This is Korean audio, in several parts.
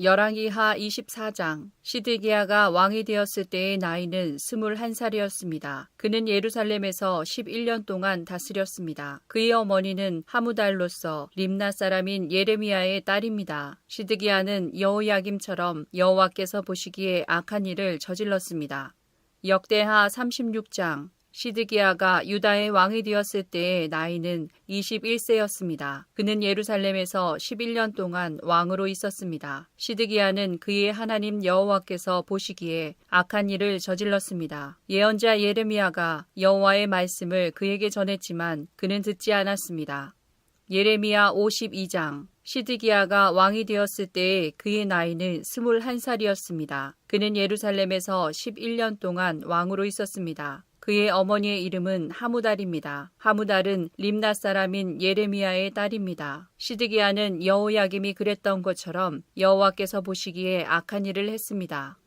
열왕기하 24장. 시드기야가 왕이 되었을 때의 나이는 21살이었습니다. 그는 예루살렘에서 11년 동안 다스렸습니다. 그의 어머니는 하무달로서 림나 사람인 예레미야의 딸입니다. 시드기야는 여호야김처럼 여호와께서 보시기에 악한 일을 저질렀습니다. 역대하 36장. 시드기야가 유다의 왕이 되었을 때의 나이는 21세였습니다. 그는 예루살렘에서 11년 동안 왕으로 있었습니다. 시드기야는 그의 하나님 여호와께서 보시기에 악한 일을 저질렀습니다. 예언자 예레미야가 여호와의 말씀을 그에게 전했지만 그는 듣지 않았습니다. 예레미야 52장. 시드기야가 왕이 되었을 때의 그의 나이는 21살이었습니다. 그는 예루살렘에서 11년 동안 왕으로 있었습니다. 그의 어머니의 이름은 하무달입니다. 하무달은 림나 사람인 예레미야의 딸입니다. 시드기야는 여호야김이 그랬던 것처럼 여호와께서 보시기에 악한 일을 했습니다.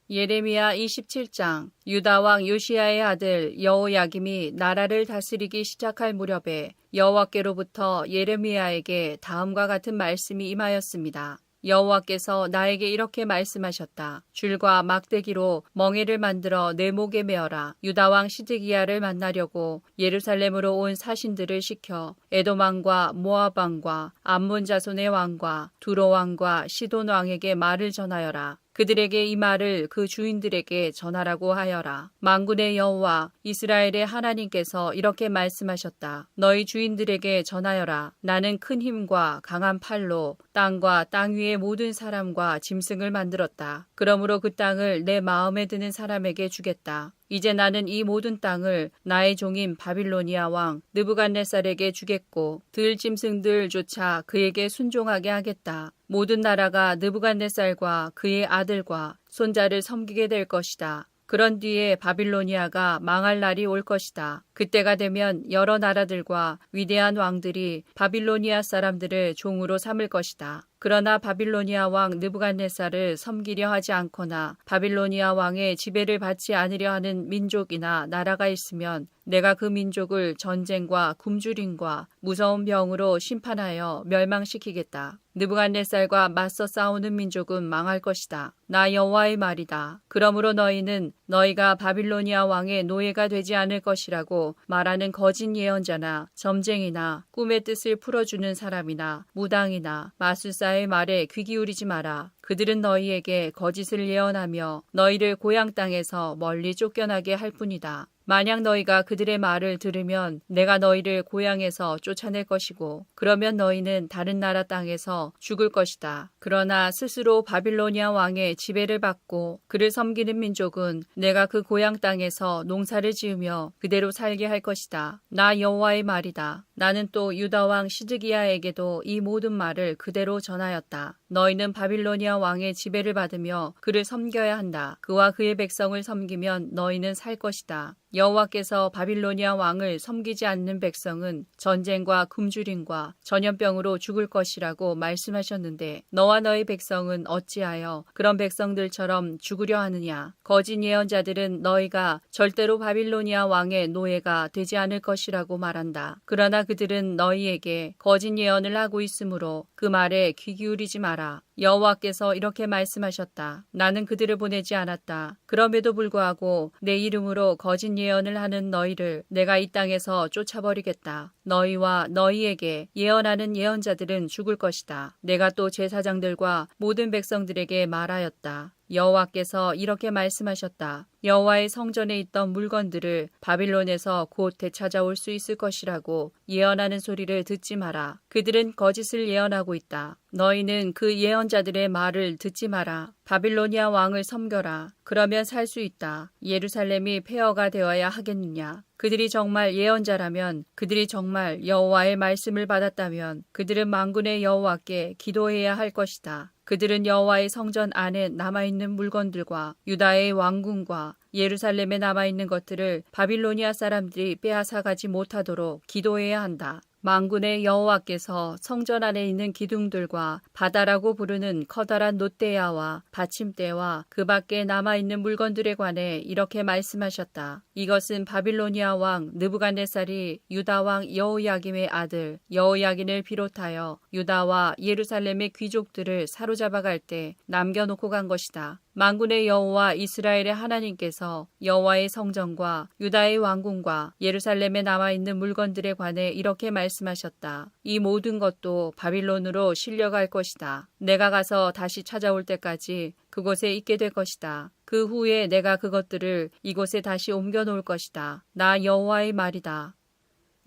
예레미야 27장. 유다 왕 요시야의 아들 여호야김이 나라를 다스리기 시작할 무렵에 여호와께로부터 예레미야에게 다음과 같은 말씀이 임하였습니다. 여호와께서 나에게 이렇게 말씀하셨다. 줄과 막대기로 멍에를 만들어 내 목에 메어라. 유다 왕 시드기야를 만나려고 예루살렘으로 온 사신들을 시켜 에돔 왕과 모압 왕과 암몬 자손의 왕과 두로 왕과 시돈 왕에게 말을 전하여라. 그들에게 이 말을 그 주인들에게 전하라고 하여라. 만군의 여호와 이스라엘의 하나님께서 이렇게 말씀하셨다. 너희 주인들에게 전하여라. 나는 큰 힘과 강한 팔로 땅과 땅 위의 모든 사람과 짐승을 만들었다. 그러므로 그 땅을 내 마음에 드는 사람에게 주겠다. 이제 나는 이 모든 땅을 나의 종인 바빌로니아 왕 느부갓네살에게 주겠고 들짐승들조차 그에게 순종하게 하겠다. 모든 나라가 느부갓네살과 그의 아들과 손자를 섬기게 될 것이다. 그런 뒤에 바빌로니아가 망할 날이 올 것이다. 그때가 되면 여러 나라들과 위대한 왕들이 바빌로니아 사람들을 종으로 삼을 것이다. 그러나 바빌로니아 왕 느부갓네살을 섬기려 하지 않거나 바빌로니아 왕의 지배를 받지 않으려 하는 민족이나 나라가 있으면 내가 그 민족을 전쟁과 굶주림과 무서운 병으로 심판하여 멸망시키겠다. 느부갓네살과 맞서 싸우는 민족은 망할 것이다. 나 여호와의 말이다. 그러므로 너희는 너희가 바빌로니아 왕의 노예가 되지 않을 것이라고 말하는 거짓 예언자나 점쟁이나 꿈의 뜻을 풀어주는 사람이나 무당이나 마술사의 말에 귀 기울이지 마라. 그들은 너희에게 거짓을 예언하며 너희를 고향 땅에서 멀리 쫓겨나게 할 뿐이다. 만약 너희가 그들의 말을 들으면 내가 너희를 고향에서 쫓아낼 것이고 그러면 너희는 다른 나라 땅에서 죽을 것이다. 그러나 스스로 바빌로니아 왕의 지배를 받고 그를 섬기는 민족은 내가 그 고향 땅에서 농사를 지으며 그대로 살게 할 것이다. 나 여호와의 말이다. 나는 또 유다 왕 시드기야에게도 이 모든 말을 그대로 전하였다. 너희는 바빌로니아 왕의 지배를 받으며 그를 섬겨야 한다. 그와 그의 백성을 섬기면 너희는 살 것이다. 여호와께서 바빌로니아 왕을 섬기지 않는 백성은 전쟁과 굶주림과 전염병으로 죽을 것이라고 말씀하셨는데 너와 너희 백성은 어찌하여 그런 백성들처럼 죽으려 하느냐. 거짓 예언자들은 너희가 절대로 바빌로니아 왕의 노예가 되지 않을 것이라고 말한다. 그러나 그들은 너희에게 거짓 예언을 하고 있으므로 그 말에 귀 기울이지 마라. 여호와께서 이렇게 말씀하셨다. 나는 그들을 보내지 않았다. 그럼에도 불구하고 내 이름으로 거짓 예언을 하는 너희를 내가 이 땅에서 쫓아버리겠다. 너희와 너희에게 예언하는 예언자들은 죽을 것이다. 내가 또 제사장들과 모든 백성들에게 말하였다. 여호와께서 이렇게 말씀하셨다. 여호와의 성전에 있던 물건들을 바빌론에서 곧 되찾아올 수 있을 것이라고 예언하는 소리를 듣지 마라. 그들은 거짓을 예언하고 있다. 너희는 그 예언자들의 말을 듣지 마라. 바빌로니아 왕을 섬겨라. 그러면 살 수 있다. 예루살렘이 폐허가 되어야 하겠느냐. 그들이 정말 예언자라면, 그들이 정말 여호와의 말씀을 받았다면 그들은 만군의 여호와께 기도해야 할 것이다. 그들은 여호와의 성전 안에 남아있는 물건들과 유다의 왕궁과 예루살렘에 남아있는 것들을 바빌로니아 사람들이 빼앗아가지 못하도록 기도해야 한다. 만군의 여호와께서 성전 안에 있는 기둥들과 바다라고 부르는 커다란 놋대야와 받침대와 그 밖에 남아있는 물건들에 관해 이렇게 말씀하셨다. 이것은 바빌로니아 왕 느부갓네살이 유다 왕 여호야김의 아들 여호야긴을 비롯하여 유다와 예루살렘의 귀족들을 사로잡아갈 때 남겨놓고 간 것이다. 만군의 여호와 이스라엘의 하나님께서 여호와의 성전과 유다의 왕궁과 예루살렘에 남아있는 물건들에 관해 이렇게 말씀하셨다. 이 모든 것도 바빌론으로 실려갈 것이다. 내가 가서 다시 찾아올 때까지 그곳에 있게 될 것이다. 그 후에 내가 그것들을 이곳에 다시 옮겨 놓을 것이다. 나 여호와의 말이다.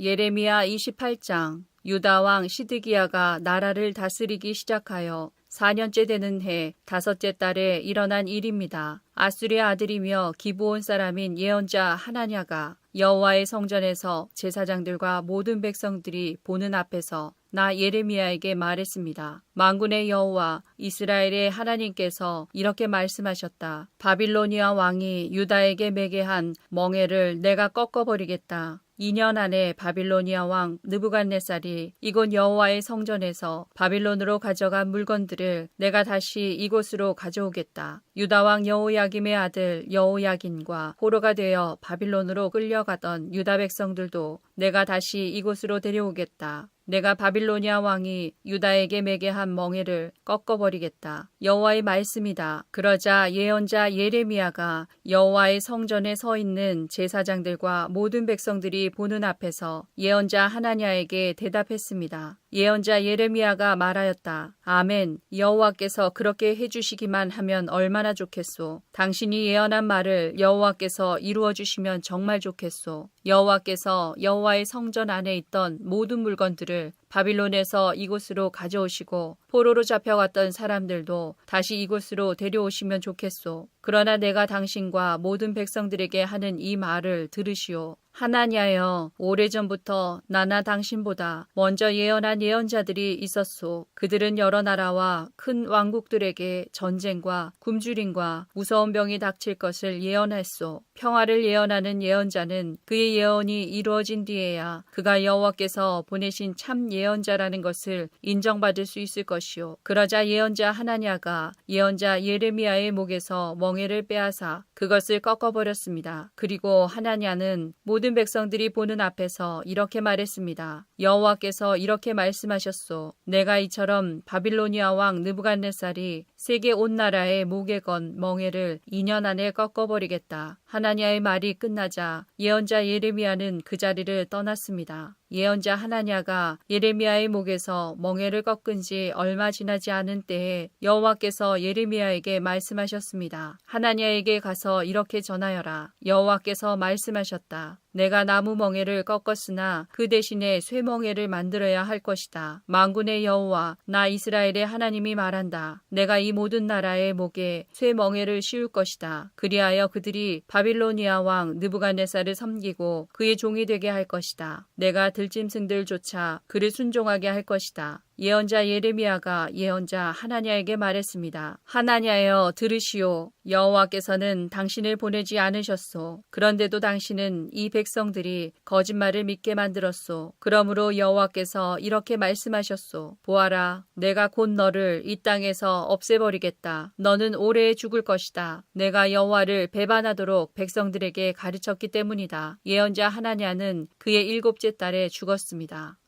예레미야 28장. 유다 왕 시드기야가 나라를 다스리기 시작하여 4년째 되는 해 5째 달에 일어난 일입니다. 아수리의 아들이며 기브온 사람인 예언자 하나냐가 여호와의 성전에서 제사장들과 모든 백성들이 보는 앞에서 나 예레미야에게 말했습니다. 만군의 여호와 이스라엘의 하나님께서 이렇게 말씀하셨다. 바빌로니아 왕이 유다에게 매게 한 멍에를 내가 꺾어버리겠다. 2년 안에 바빌로니아 왕 느부갓네살이 이곳 여호와의 성전에서 바빌론으로 가져간 물건들을 내가 다시 이곳으로 가져오겠다. 유다 왕 여호야김의 아들 여호야긴과 포로가 되어 바빌론으로 끌려가던 유다 백성들도 내가 다시 이곳으로 데려오겠다. 내가 바빌로니아 왕이 유다에게 매게 한 멍에를 꺾어버리겠다. 여호와의 말씀이다. 그러자 예언자 예레미야가 여호와의 성전에 서 있는 제사장들과 모든 백성들이 보는 앞에서 예언자 하나냐에게 대답했습니다. 예언자 예레미야가 말하였다. 아멘. 여호와께서 그렇게 해주시기만 하면 얼마나 좋겠소. 당신이 예언한 말을 여호와께서 이루어 주시면 정말 좋겠소. 여호와께서 여호와의 성전 안에 있던 모든 물건들을 바빌론에서 이곳으로 가져오시고 포로로 잡혀갔던 사람들도 다시 이곳으로 데려오시면 좋겠소. 그러나 내가 당신과 모든 백성들에게 하는 이 말을 들으시오. 하나냐여, 오래전부터 나나 당신보다 먼저 예언한 예언자들이 있었소. 그들은 여러 나라와 큰 왕국들에게 전쟁과 굶주림과 무서운 병이 닥칠 것을 예언했소. 평화를 예언하는 예언자는 그의 예언이 이루어진 뒤에야 그가 여호와께서 보내신 참 예언자라는 것을 인정받을 수 있을 것이요. 그러자 예언자 하나냐가 예언자 예레미야의 목에서 멍에를 빼앗아 그것을 꺾어버렸습니다. 그리고 하나냐는 모든 백성들이 보는 앞에서 이렇게 말했습니다. 여호와께서 이렇게 말씀하셨소. 내가 이처럼 바빌로니아 왕 느부갓네살이 세계 온 나라의 목에 건 멍에를 2년 안에 꺾어버리겠다. 하나냐의 말이 끝나자 예언자 예레미야는 그 자리를 떠났습니다. 예언자 하나냐가 예레미야의 목에서 멍에를 꺾은 지 얼마 지나지 않은 때에 여호와께서 예레미야에게 말씀하셨습니다. 하나냐에게 가서 이렇게 전하여라. 여호와께서 말씀하셨다. 내가 나무 멍에를 꺾었으나 그 대신에 쇠 멍에를 만들어야 할 것이다. 만군의 여호와 나 이스라엘의 하나님이 말한다. 내가 이 모든 나라의 목에 쇠 멍에를 씌울 것이다. 그리하여 그들이 바빌로니아 왕 느부갓네살을 섬기고 그의 종이 되게 할 것이다. 내가 들짐승들조차 그를 순종하게 할 것이다. 예언자 예레미야가 예언자 하나냐에게 말했습니다. 하나냐여 들으시오. 여호와께서는 당신을 보내지 않으셨소. 그런데도 당신은 이 백성들이 거짓말을 믿게 만들었소. 그러므로 여호와께서 이렇게 말씀하셨소. 보아라, 내가 곧 너를 이 땅에서 없애버리겠다. 너는 오래 죽을 것이다. 내가 여호와를 배반하도록 백성들에게 가르쳤기 때문이다. 예언자 하나냐는 그의 7째 달에 죽었습니다.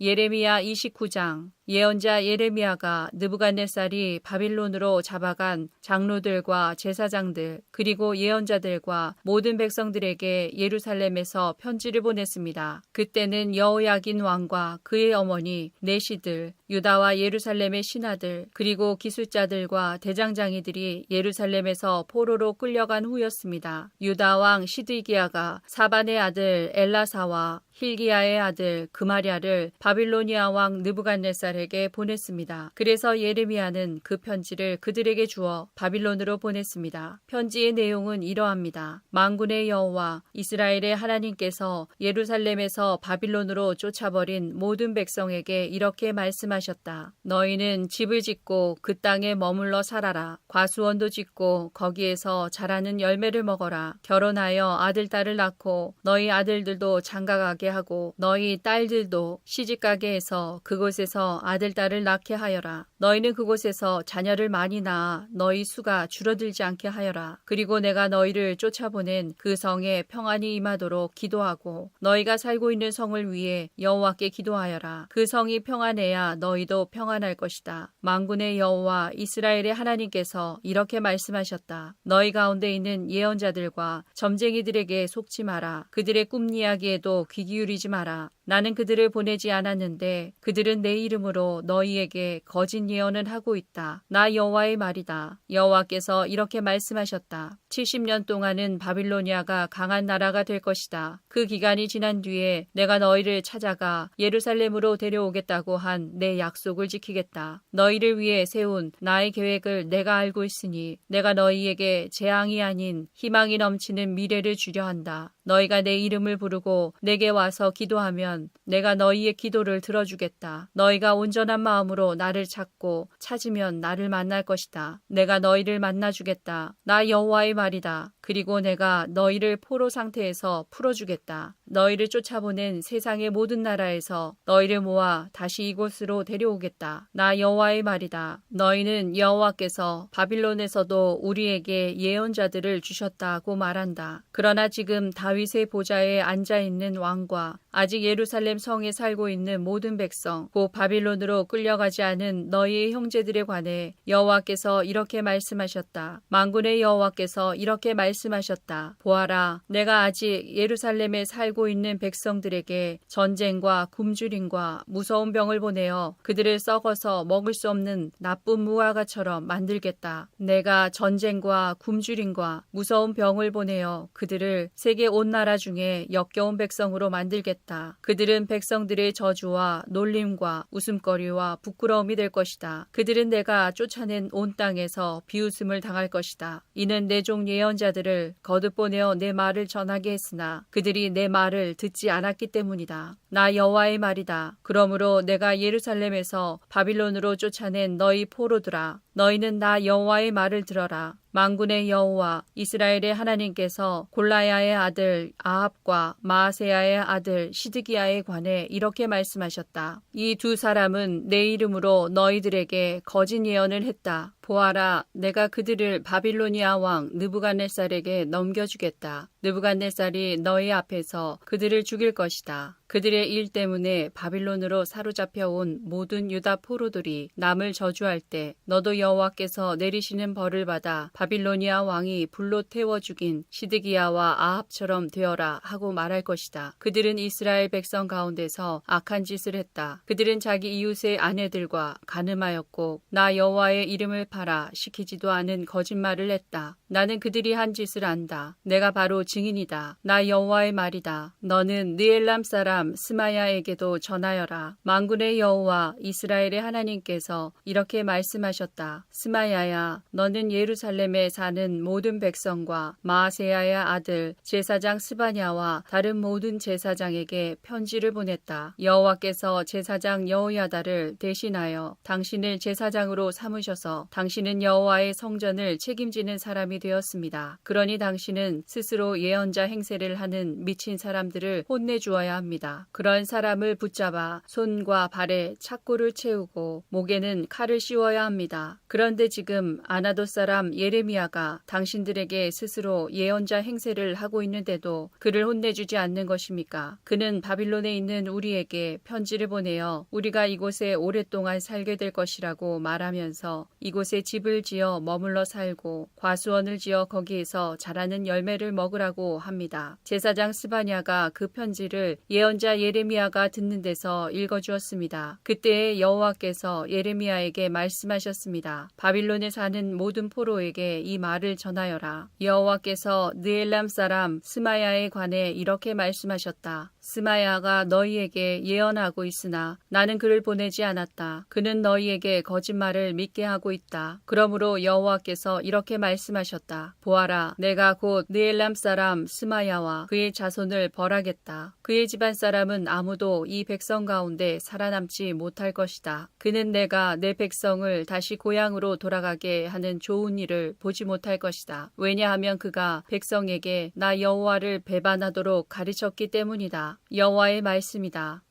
예레미야 29장. 예언자 예레미야가 느부갓네살이 바빌론으로 잡아간 장로들과 제사장들 그리고 예언자들과 모든 백성들에게 예루살렘에서 편지를 보냈습니다. 그때는 여호야긴 왕과 그의 어머니 내시들 유다와 예루살렘의 신하들 그리고 기술자들과 대장장이들이 예루살렘에서 포로로 끌려간 후였습니다. 유다 왕 시드기야가 사반의 아들 엘라사와 힐기야의 아들 그마랴를 바빌로니아 왕 느부갓네살의 누부갓네살에게 보냈습니다. 그래서 예레미야는 그 편지를 그들에게 주어 바빌론으로 보냈습니다. 편지의 내용은 이러합니다. 만군의 여호와 이스라엘의 하나님께서 예루살렘에서 바빌론으로 쫓아버린 모든 백성에게 이렇게 말씀하셨다. 너희는 집을 짓고 그 땅에 머물러 살아라. 과수원도 짓고 거기에서 자라는 열매를 먹어라. 결혼하여 아들, 딸을 낳고 너희 아들들도 장가가게 하고 너희 딸들도 시집가게 해서 그곳에서 아들, 딸을 낳게 하여라. 너희는 그곳에서 자녀를 많이 낳아 너희 수가 줄어들지 않게 하여라. 그리고 내가 너희를 쫓아보낸 그 성에 평안이 임하도록 기도하고 너희가 살고 있는 성을 위해 여호와께 기도하여라. 그 성이 평안해야 너희도 평안할 것이다. 만군의 여호와 이스라엘의 하나님께서 이렇게 말씀하셨다. 너희 가운데 있는 예언자들과 점쟁이들에게 속지 마라. 그들의 꿈 이야기에도 귀 기울이지 마라. 나는 그들을 보내지 않았는데 그들은 내 이름으로 너희에게 거짓 예언을 하고 있다. 나 여호와의 말이다. 여호와께서 이렇게 말씀하셨다. 70년 동안은 바빌로니아가 강한 나라가 될 것이다. 그 기간이 지난 뒤에 내가 너희를 찾아가 예루살렘으로 데려오겠다고 한 내 약속을 지키겠다. 너희를 위해 세운 나의 계획을 내가 알고 있으니 내가 너희에게 재앙이 아닌 희망이 넘치는 미래를 주려 한다. 너희가 내 이름을 부르고 내게 와서 기도하면 내가 너희의 기도를 들어주겠다. 너희가 온전한 마음으로 나를 찾고 찾으면 나를 만날 것이다. 내가 너희를 만나주겠다. 나 여호와의 말이다. 그리고 내가 너희를 포로 상태에서 풀어주겠다. 너희를 쫓아보낸 세상의 모든 나라에서 너희를 모아 다시 이곳으로 데려오겠다. 나 여호와의 말이다. 너희는 여호와께서 바빌론에서도 우리에게 예언자들을 주셨다고 말한다. 그러나 지금 다윗의 보좌에 앉아있는 왕과 아직 예루살렘 성에 살고 있는 모든 백성, 곧 바빌론으로 끌려가지 않은 너희의 형제들에 관해 여호와께서 이렇게 말씀하셨다. 만군의 여호와께서 이렇게 말씀하셨다. 보아라, 내가 아직 예루살렘에 살고 있는 백성들에게 전쟁과 굶주림과 무서운 병을 보내어 그들을 썩어서 먹을 수 없는 나쁜 무화과처럼 만들겠다. 내가 전쟁과 굶주림과 무서운 병을 보내어 그들을 세계 온 나라 중에 역겨운 백성으로 만들겠다. 그들은 백성들의 저주와 놀림과 웃음거리와 부끄러움이 될 것이다. 그들은 내가 쫓아낸 온 땅에서 비웃음을 당할 것이다. 이는 내 종 예언자들을 거듭 보내어 내 말을 전하게 했으나 그들이 내 말을 듣지 않았기 때문이다. 나 여호와의 말이다. 그러므로 내가 예루살렘에서 바빌론으로 쫓아낸 너희 포로들아, 너희는 나 여호와의 말을 들어라. 만군의 여호와 이스라엘의 하나님께서 골라야의 아들 아합과 마아세야의 아들 시드기야에 관해 이렇게 말씀하셨다. 이 두 사람은 내 이름으로 너희들에게 거짓 예언을 했다. 보아라, 내가 그들을 바빌로니아 왕 느부갓네살에게 넘겨주겠다. 느부갓네살이 너희 앞에서 그들을 죽일 것이다. 그들의 일 때문에 바빌론으로 사로잡혀 온 모든 유다 포로들이 남을 저주할 때 너도 여호와께서 내리시는 벌을 받아 바빌로니아 왕이 불로 태워 죽인 시드기야와 아합처럼 되어라 하고 말할 것이다. 그들은 이스라엘 백성 가운데서 악한 짓을 했다. 그들은 자기 이웃의 아내들과 간음하였고 나 여호와의 이름을 팔아 시키지도 않은 거짓말을 했다. 나는 그들이 한 짓을 안다. 내가 바로 증인이다. 나 여호와의 말이다. 너는 느엘람 사람 스마야에게도 전하여라. 만군의 여호와 이스라엘의 하나님께서 이렇게 말씀하셨다. 스마야야, 너는 예루살렘에 사는 모든 백성과 마아세야의 아들 제사장 스바냐와 다른 모든 제사장에게 편지를 보냈다. 여호와께서 제사장 여호야다를 대신하여 당신을 제사장으로 삼으셔서 당신은 여호와의 성전을 책임지는 사람이 되었습니다. 그러니 당신은 스스로 예언자 행세를 하는 미친 사람들을 혼내주어야 합니다. 그런 사람을 붙잡아 손과 발에 착고를 채우고 목에는 칼을 씌워야 합니다. 그런데 지금 아나돗 사람 예레미야가 당신들에게 스스로 예언자 행세를 하고 있는데도 그를 혼내주지 않는 것입니까? 그는 바빌론에 있는 우리에게 편지를 보내어 우리가 이곳에 오랫동안 살게 될 것이라고 말하면서 이곳에 집을 지어 머물러 살고 과수원을 지어 거기에서 자라는 열매를 먹으라고 합니다. 제사장 스바냐가 그 편지를 예언자 예레미야가 듣는 데서 읽어주었습니다. 그때에 여호와께서 예레미야에게 말씀하셨습니다. 바빌론에 사는 모든 포로에게 이 말을 전하여라. 여호와께서 느엘람 사람 스마야에 관해 이렇게 말씀하셨다. 스마야가 너희에게 예언하고 있으나 나는 그를 보내지 않았다. 그는 너희에게 거짓말을 믿게 하고 있다. 그러므로 여호와께서 이렇게 말씀하셨다. 보아라, 내가 곧 느엘람 사람 스마야와 그의 자손을 벌하겠다. 그의 집안 사람은 아무도 이 백성 가운데 살아남지 못할 것이다. 그는 내가 내 백성을 다시 고향으로 돌아가게 하는 좋은 일을 보지 못할 것이다. 왜냐하면 그가 백성에게 나 여호와를 배반하도록 가르쳤기 때문이다. 여호와의 말씀이다.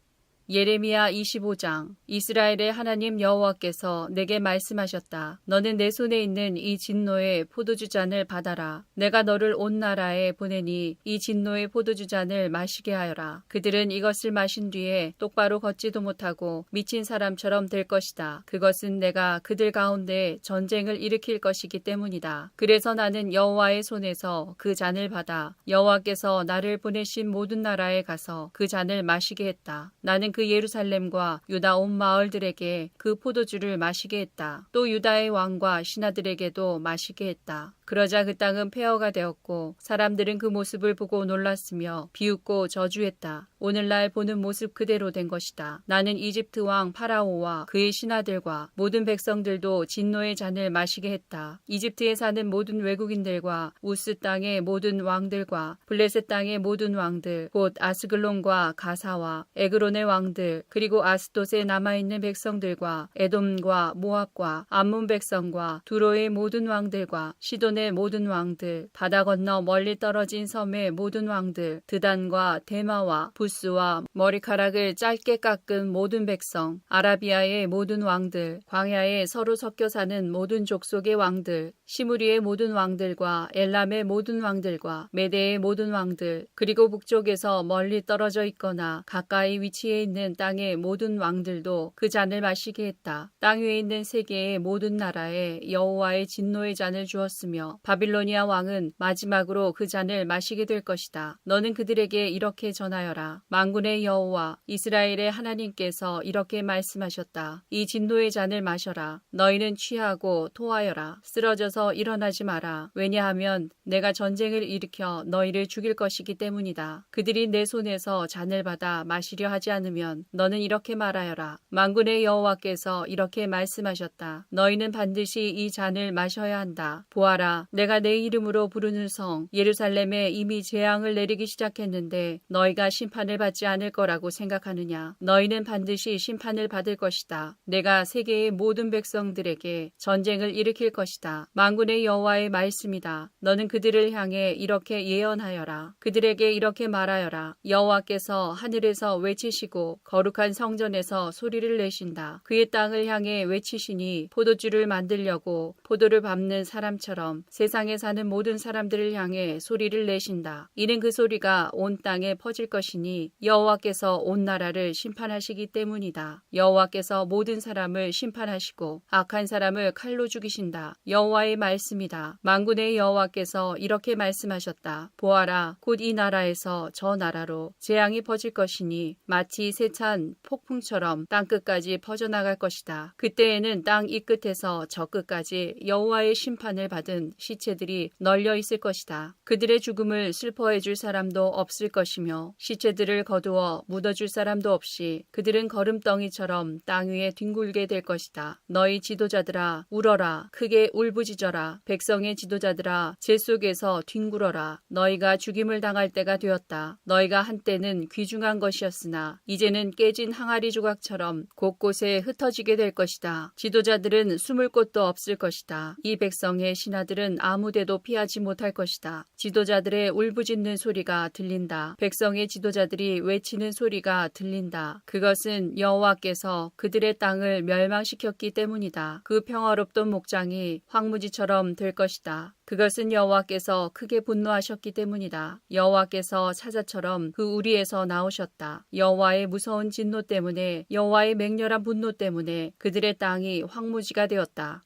예레미야 25장. 이스라엘의 하나님 여호와께서 내게 말씀하셨다. 너는 내 손에 있는 이 진노의 포도주 잔을 받아라. 내가 너를 온 나라에 보내니 이 진노의 포도주 잔을 마시게 하여라. 그들은 이것을 마신 뒤에 똑바로 걷지도 못하고 미친 사람처럼 될 것이다. 그것은 내가 그들 가운데 전쟁을 일으킬 것이기 때문이다. 그래서 나는 여호와의 손에서 그 잔을 받아 여호와께서 나를 보내신 모든 나라에 가서 그 잔을 마시게 했다. 나는 그 예루살렘과 유다 온 마을들에게 그 포도주를 마시게 했다. 또 유다의 왕과 신하들에게도 마시게 했다. 그러자 그 땅은 폐허가 되었고 사람들은 그 모습을 보고 놀랐으며 비웃고 저주했다. 오늘날 보는 모습 그대로 된 것이다. 나는 이집트 왕 파라오와 그의 신하들과 모든 백성들도 진노의 잔을 마시게 했다. 이집트에 사는 모든 외국인들과 우스 땅의 모든 왕들과 블레셋 땅의 모든 왕들, 곧 아스글론과 가사와 에그론의 왕들, 그리고 아스돗에 남아있는 백성들과 에돔과 모압과 암몬 백성과 두로의 모든 왕들과 시돈의 모든 왕들, 바다 건너 멀리 떨어진 섬의 모든 왕들, 드단과 데마와 부스와 머리카락을 짧게 깎은 모든 백성, 아라비아의 모든 왕들, 광야에 서로 섞여 사는 모든 족속의 왕들, 시무리의 모든 왕들과 엘람의 모든 왕들과 메대의 모든 왕들, 그리고 북쪽에서 멀리 떨어져 있거나 가까이 위치해 있는 땅의 모든 왕들도 그 잔을 마시게 했다. 땅 위에 있는 세계의 모든 나라에 여호와의 진노의 잔을 주었으며 바빌로니아 왕은 마지막으로 그 잔을 마시게 될 것이다. 너는 그들에게 이렇게 전하여라. 만군의 여호와 이스라엘의 하나님께서 이렇게 말씀하셨다. 이 진노의 잔을 마셔라. 너희는 취하고 토하여라. 쓰러져서 일어나지 마라. 왜냐하면 내가 전쟁을 일으켜 너희를 죽일 것이기 때문이다. 그들이 내 손에서 잔을 받아 마시려 하지 않으면 너는 이렇게 말하여라. 만군의 여호와께서 이렇게 말씀하셨다. 너희는 반드시 이 잔을 마셔야 한다. 보아라. 내가 내 이름으로 부르는 성 예루살렘에 이미 재앙을 내리기 시작했는데 너희가 심판을 받지 않을 거라고 생각하느냐. 너희는 반드시 심판을 받을 것이다. 내가 세계의 모든 백성들에게 전쟁을 일으킬 것이다. 만군의 여호와의 말씀이다. 너는 그들을 향해 이렇게 예언하여라. 그들에게 이렇게 말하여라. 여호와께서 하늘에서 외치시고 거룩한 성전에서 소리를 내신다. 그의 땅을 향해 외치시니 포도주를 만들려고 포도를 밟는 사람처럼 세상에 사는 모든 사람들을 향해 소리를 내신다. 이는 그 소리가 온 땅에 퍼질 것이니 여호와께서 온 나라를 심판하시기 때문이다. 여호와께서 모든 사람을 심판하시고 악한 사람을 칼로 죽이신다. 여호와의 말씀이다. 만군의 여호와께서 이렇게 말씀하셨다. 보아라, 곧 이 나라에서 저 나라로 재앙이 퍼질 것이니 마치 세찬 폭풍처럼 땅끝까지 퍼져나갈 것이다. 그때에는 땅 이 끝에서 저 끝까지 여호와의 심판을 받은 시체들이 널려 있을 것이다. 그들의 죽음을 슬퍼해 줄 사람도 없을 것이며 시체들을 거두어 묻어줄 사람도 없이 그들은 거름덩이처럼 땅 위에 뒹굴게 될 것이다. 너희 지도자들아 울어라. 크게 울부짖어라. 백성의 지도자들아 제 속에서 뒹굴어라. 너희가 죽임을 당할 때가 되었다. 너희가 한때는 귀중한 것이었으나 이제는 깨진 항아리 조각처럼 곳곳에 흩어지게 될 것이다. 지도자들은 숨을 곳도 없을 것이다. 이 백성의 신하들은 아무데도 피하지 못할 것이다. 지도자들의 울부짖는 소리가 들린다. 백성의 지도자들이 외치는 소리가 들린다. 그것은 여호와께서 그들의 땅을 멸망시켰기 때문이다. 그 평화롭던 목장이 황무지처럼 될 것이다. 그것은 여호와께서 크게 분노하셨기 때문이다. 여호와께서 사자처럼 그 우리에서 나오셨다. 여호와의 무서운 진노 때문에 여호와의 맹렬한 분노 때문에 그들의 땅이 황무지가 되었다.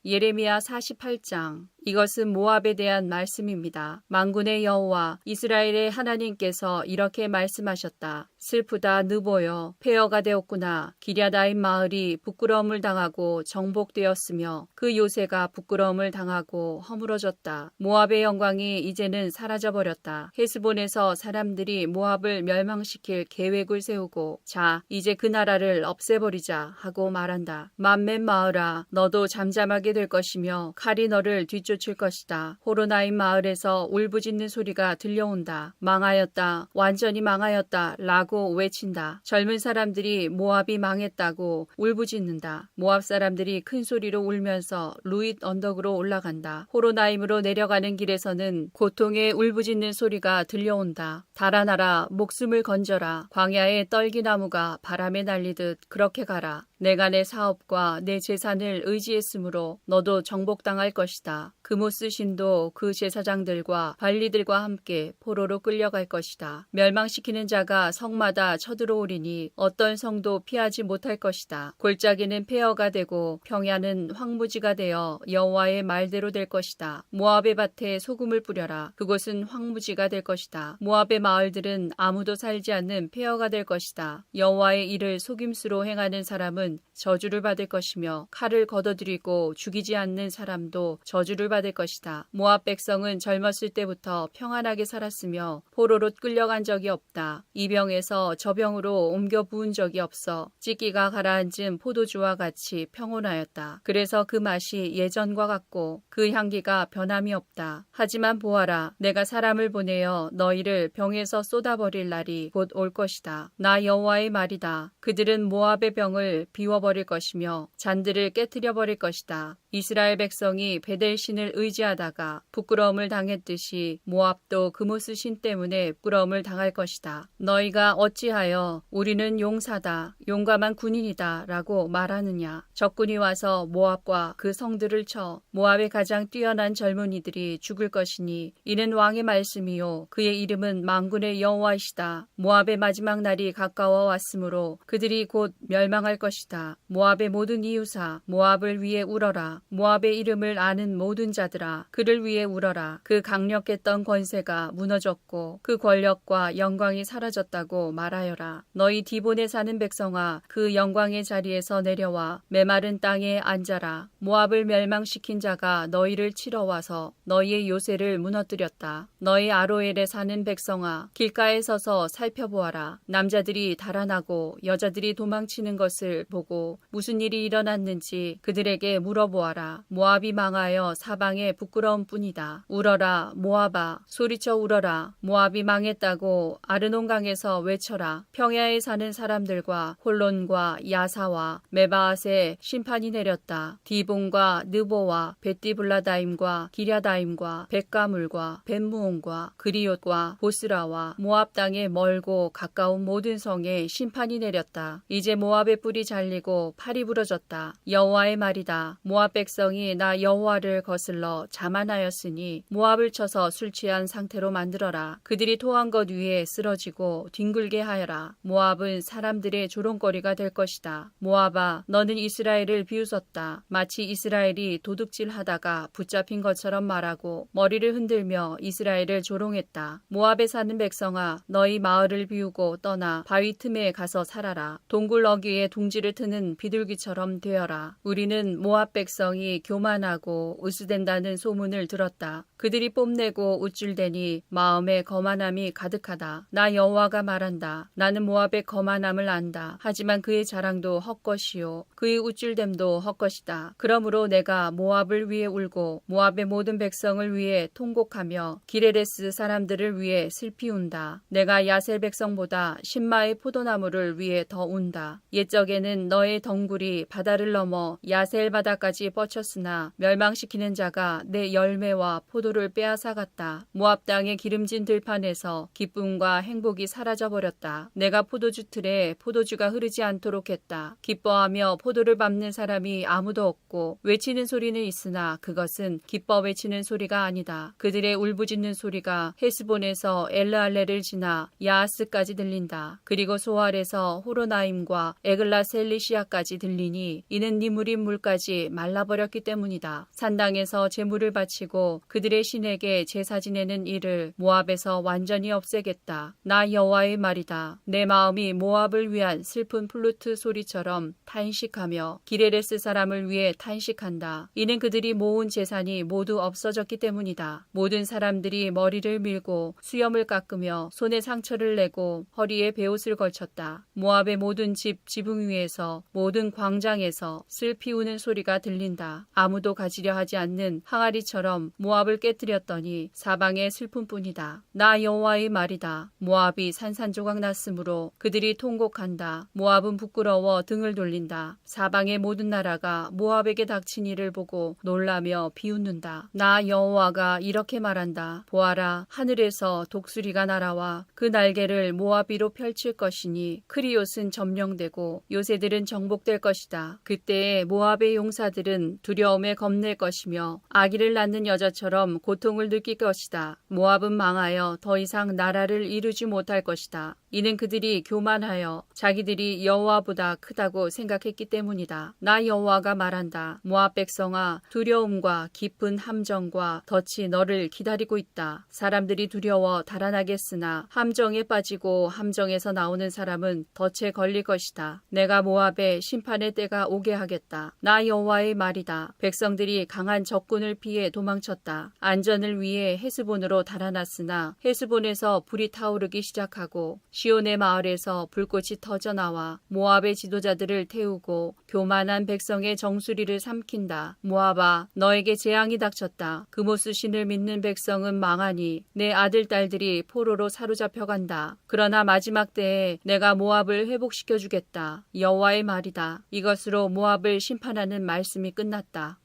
예레미야 48장. 이것은 모압에 대한 말씀입니다. 만군의 여호와 이스라엘의 하나님께서 이렇게 말씀하셨다. 슬프다 느보여 폐허가 되었구나. 기랴다임 마을이 부끄러움을 당하고 정복되었으며 그 요새가 부끄러움을 당하고 허물어졌다. 모압의 영광이 이제는 사라져버렸다. 헤스본에서 사람들이 모압을 멸망시킬 계획을 세우고 자 이제 그 나라를 없애버리자 하고 말한다. 맘맨 마을아 너도 잠잠하게 될 것이며 칼이 너를 뒤쫓을 것이다. 호로나임 마을에서 울부짖는 소리가 들려온다. 망하였다. 완전히 망하였다. 라고 외친다. 젊은 사람들이 모압이 망했다고 울부짖는다. 모압 사람들이 큰 소리로 울면서 루잇 언덕으로 올라간다. 호로나임으로 내려가는 길에서는 고통의 울부짖는 소리가 들려온다. 달아나라 목숨을 건져라. 광야의 떨기나무가 바람에 날리듯 그렇게 가라. 내가 내 사업과 내 재산을 의지했으므로 너도 정복당할 것이다. 그모스 신도 그 제사장들과 관리들과 함께 포로로 끌려갈 것이다. 멸망시키는 자가 성마다 쳐들어오리니 어떤 성도 피하지 못할 것이다. 골짜기는 폐허가 되고 평야는 황무지가 되어 여호와의 말대로 될 것이다. 모압의 밭에 소금을 뿌려라. 그곳은 황무지가 될 것이다. 모압의 마을들은 아무도 살지 않는 폐허가 될 것이다. 여호와의 일을 속임수로 행하는 사람은 저주를 받을 것이며 칼을 걷어들이고 죽이지 않는 사람도 저주를 받을 것이다. 모압 백성은 젊었을 때부터 평안하게 살았으며 포로로 끌려간 적이 없다. 이 병에서 저 병으로 옮겨 부은 적이 없어 찢기가 가라앉은 포도주와 같이 평온하였다. 그래서 그 맛이 예전과 같고 그 향기가 변함이 없다. 하지만 보아라 내가 사람을 보내어 너희를 병에서 쏟아버릴 날이 곧 올 것이다. 나 여호와의 말이다. 그들은 모압의 병을 비워버릴 것이며 잔들을 깨트려 버릴 것이다. 이스라엘 백성이 베델신을 의지하다가 부끄러움을 당했듯이 모압도 그모스 신 때문에 부끄러움을 당할 것이다. 너희가 어찌하여 우리는 용사다, 용감한 군인이다 라고 말하느냐. 적군이 와서 모압과 그 성들을 쳐 모압의 가장 뛰어난 젊은이들이 죽을 것이니 이는 왕의 말씀이요 그의 이름은 만군의 여호와이시다. 모압의 마지막 날이 가까워 왔으므로 그들이 곧 멸망할 것이다. 모압의 모든 이웃아 모압을 위해 울어라. 모압의 이름을 아는 모든 자들아 그를 위해 울어라. 그 강력했던 권세가 무너졌고 그 권력과 영광이 사라졌다고 말하여라. 너희 디본에 사는 백성아 그 영광의 자리에서 내려와 메마른 땅에 앉아라. 모압을 멸망시킨 자가 너희를 치러 와서 너희의 요새를 무너뜨렸다. 너희 아로엘에 사는 백성아 길가에 서서 살펴보아라. 남자들이 달아나고 여자들이 도망치는 것을 보고 무슨 일이 일어났는지 그들에게 물어보아라. 모압이 망하여 사방에 부끄러움 뿐이다. 울어라 모압아 소리쳐 울어라. 모압이 망했다고 아르논강에서 외쳐라. 평야에 사는 사람들과 홀론과 야사와 메바앗에 심판이 내렸다. 디본과 느보와 벳디블라다임과 기랴다임과 벳가물과 벳무온과 그리옷과 보스라와 모압 땅의 멀고 가까운 모든 성에 심판이 내렸다. 이제 모압의 뿔이 잘리고 팔이 부러졌다. 여호와의 말이다. 모압 백성이 나 여호와를 거슬러 자만하였으니 모압을 쳐서 술 취한 상태로 만들어라. 그들이 토한 것 위에 쓰러지고 뒹굴게 하여라. 모압은 사람들의 조롱거리가 될 것이다. 모압아 너는 이스라엘을 비웃었다. 마치 이스라엘이 도둑질하다가 붙잡힌 것처럼 말하고 머리를 흔들며 이스라엘을 조롱했다. 모압에 사는 백성아 너희 마을을 비우고 떠나 바위 틈에 가서 살아라. 동굴 어귀에 둥지를 트는 비둘기처럼 되어라. 우리는 모압 백성이 교만하고 으스댄다는 소문을 들었다. 그들이 뽐내고 우쭐대니 마음에 거만함이 가득하다. 나 여호와가 말한다. 나는 모압의 거만함을 안다. 하지만 그의 자랑도 헛것이요 그의 우쭐댐도 헛것이다. 그러므로 내가 모압을 위해 울고 모압의 모든 백성을 위해 통곡하며 기레레스 사람들을 위해 슬피 운다. 내가 야셀 백성보다 신마의 포도나무를 위해 더 운다. 옛적에는 너의 덩굴이 바다를 넘어 야셀 바다까지 뻗쳤으나 멸망시키는 자가 내 열매와 포도 포도를 빼앗아갔다. 모압 땅의 기름진 들판에서 기쁨과 행복이 사라져버렸다. 내가 포도주 틀에 포도주가 흐르지 않도록 했다. 기뻐하며 포도를 밟는 사람이 아무도 없고 외치는 소리는 있으나 그것은 기뻐 외치는 소리가 아니다. 그들의 울부짖는 소리가 헤스본에서 엘르알레를 지나 야하스까지 들린다. 그리고 소알에서 호로나임과 에글라셀리시아까지 들리니 이는 니무림 물까지 말라버렸기 때문이다. 산당에서 제물을 바치고 그들의 신에게 제사 지내는 일을 모압에서 완전히 없애겠다. 나 여호와의 말이다. 내 마음이 모압을 위한 슬픈 플루트 소리처럼 탄식하며 기레레스 사람을 위해 탄식한다. 이는 그들이 모은 재산이 모두 없어졌기 때문이다. 모든 사람들이 머리를 밀고 수염을 깎으며 손에 상처를 내고 허리에 베옷을 걸쳤다. 모압의 모든 집 지붕 위에서 모든 광장에서 슬피 우는 소리가 들린다. 아무도 가지려 하지 않는 항아리처럼 모압을 깨뜨렸더니 사방의 슬픔뿐이다. 나 여호와의 말이다. 모압이 산산조각 났으므로 그들이 통곡한다. 모압은 부끄러워 등을 돌린다. 사방의 모든 나라가 모압에게 닥친 일을 보고 놀라며 비웃는다. 나 여호와가 이렇게 말한다. 보아라, 하늘에서 독수리가 날아와 그 날개를 모압 위로 펼칠 것이니 크리옷은 점령되고 요새들은 정복될 것이다. 그때에 모압의 용사들은 두려움에 겁낼 것이며 아기를 낳는 여자처럼 고통을 느낄 것이다. 모압은 망하여 더 이상 나라를 이루지 못할 것이다. 이는 그들이 교만하여 자기들이 여호와보다 크다고 생각했기 때문이다. 나 여호와가 말한다. 모압 백성아, 두려움과 깊은 함정과 덫이 너를 기다리고 있다. 사람들이 두려워 달아나겠으나 함정에 빠지고 함정에서 나오는 사람은 덫에 걸릴 것이다. 내가 모압에 심판의 때가 오게 하겠다. 나 여호와의 말이다. 백성들이 강한 적군을 피해 도망쳤다. 안전을 위해 헤스본으로 달아났으나 헤스본에서 불이 타오르기 시작하고 시온의 마을에서 불꽃이 터져나와 모압의 지도자들을 태우고 교만한 백성의 정수리를 삼킨다. 모압아, 너에게 재앙이 닥쳤다. 그모스 신을 믿는 백성은 망하니 내 아들 딸들이 포로로 사로잡혀간다. 그러나 마지막 때에 내가 모압을 회복시켜 주겠다. 여호와의 말이다. 이것으로 모압을 심판하는 말씀이 끝났다.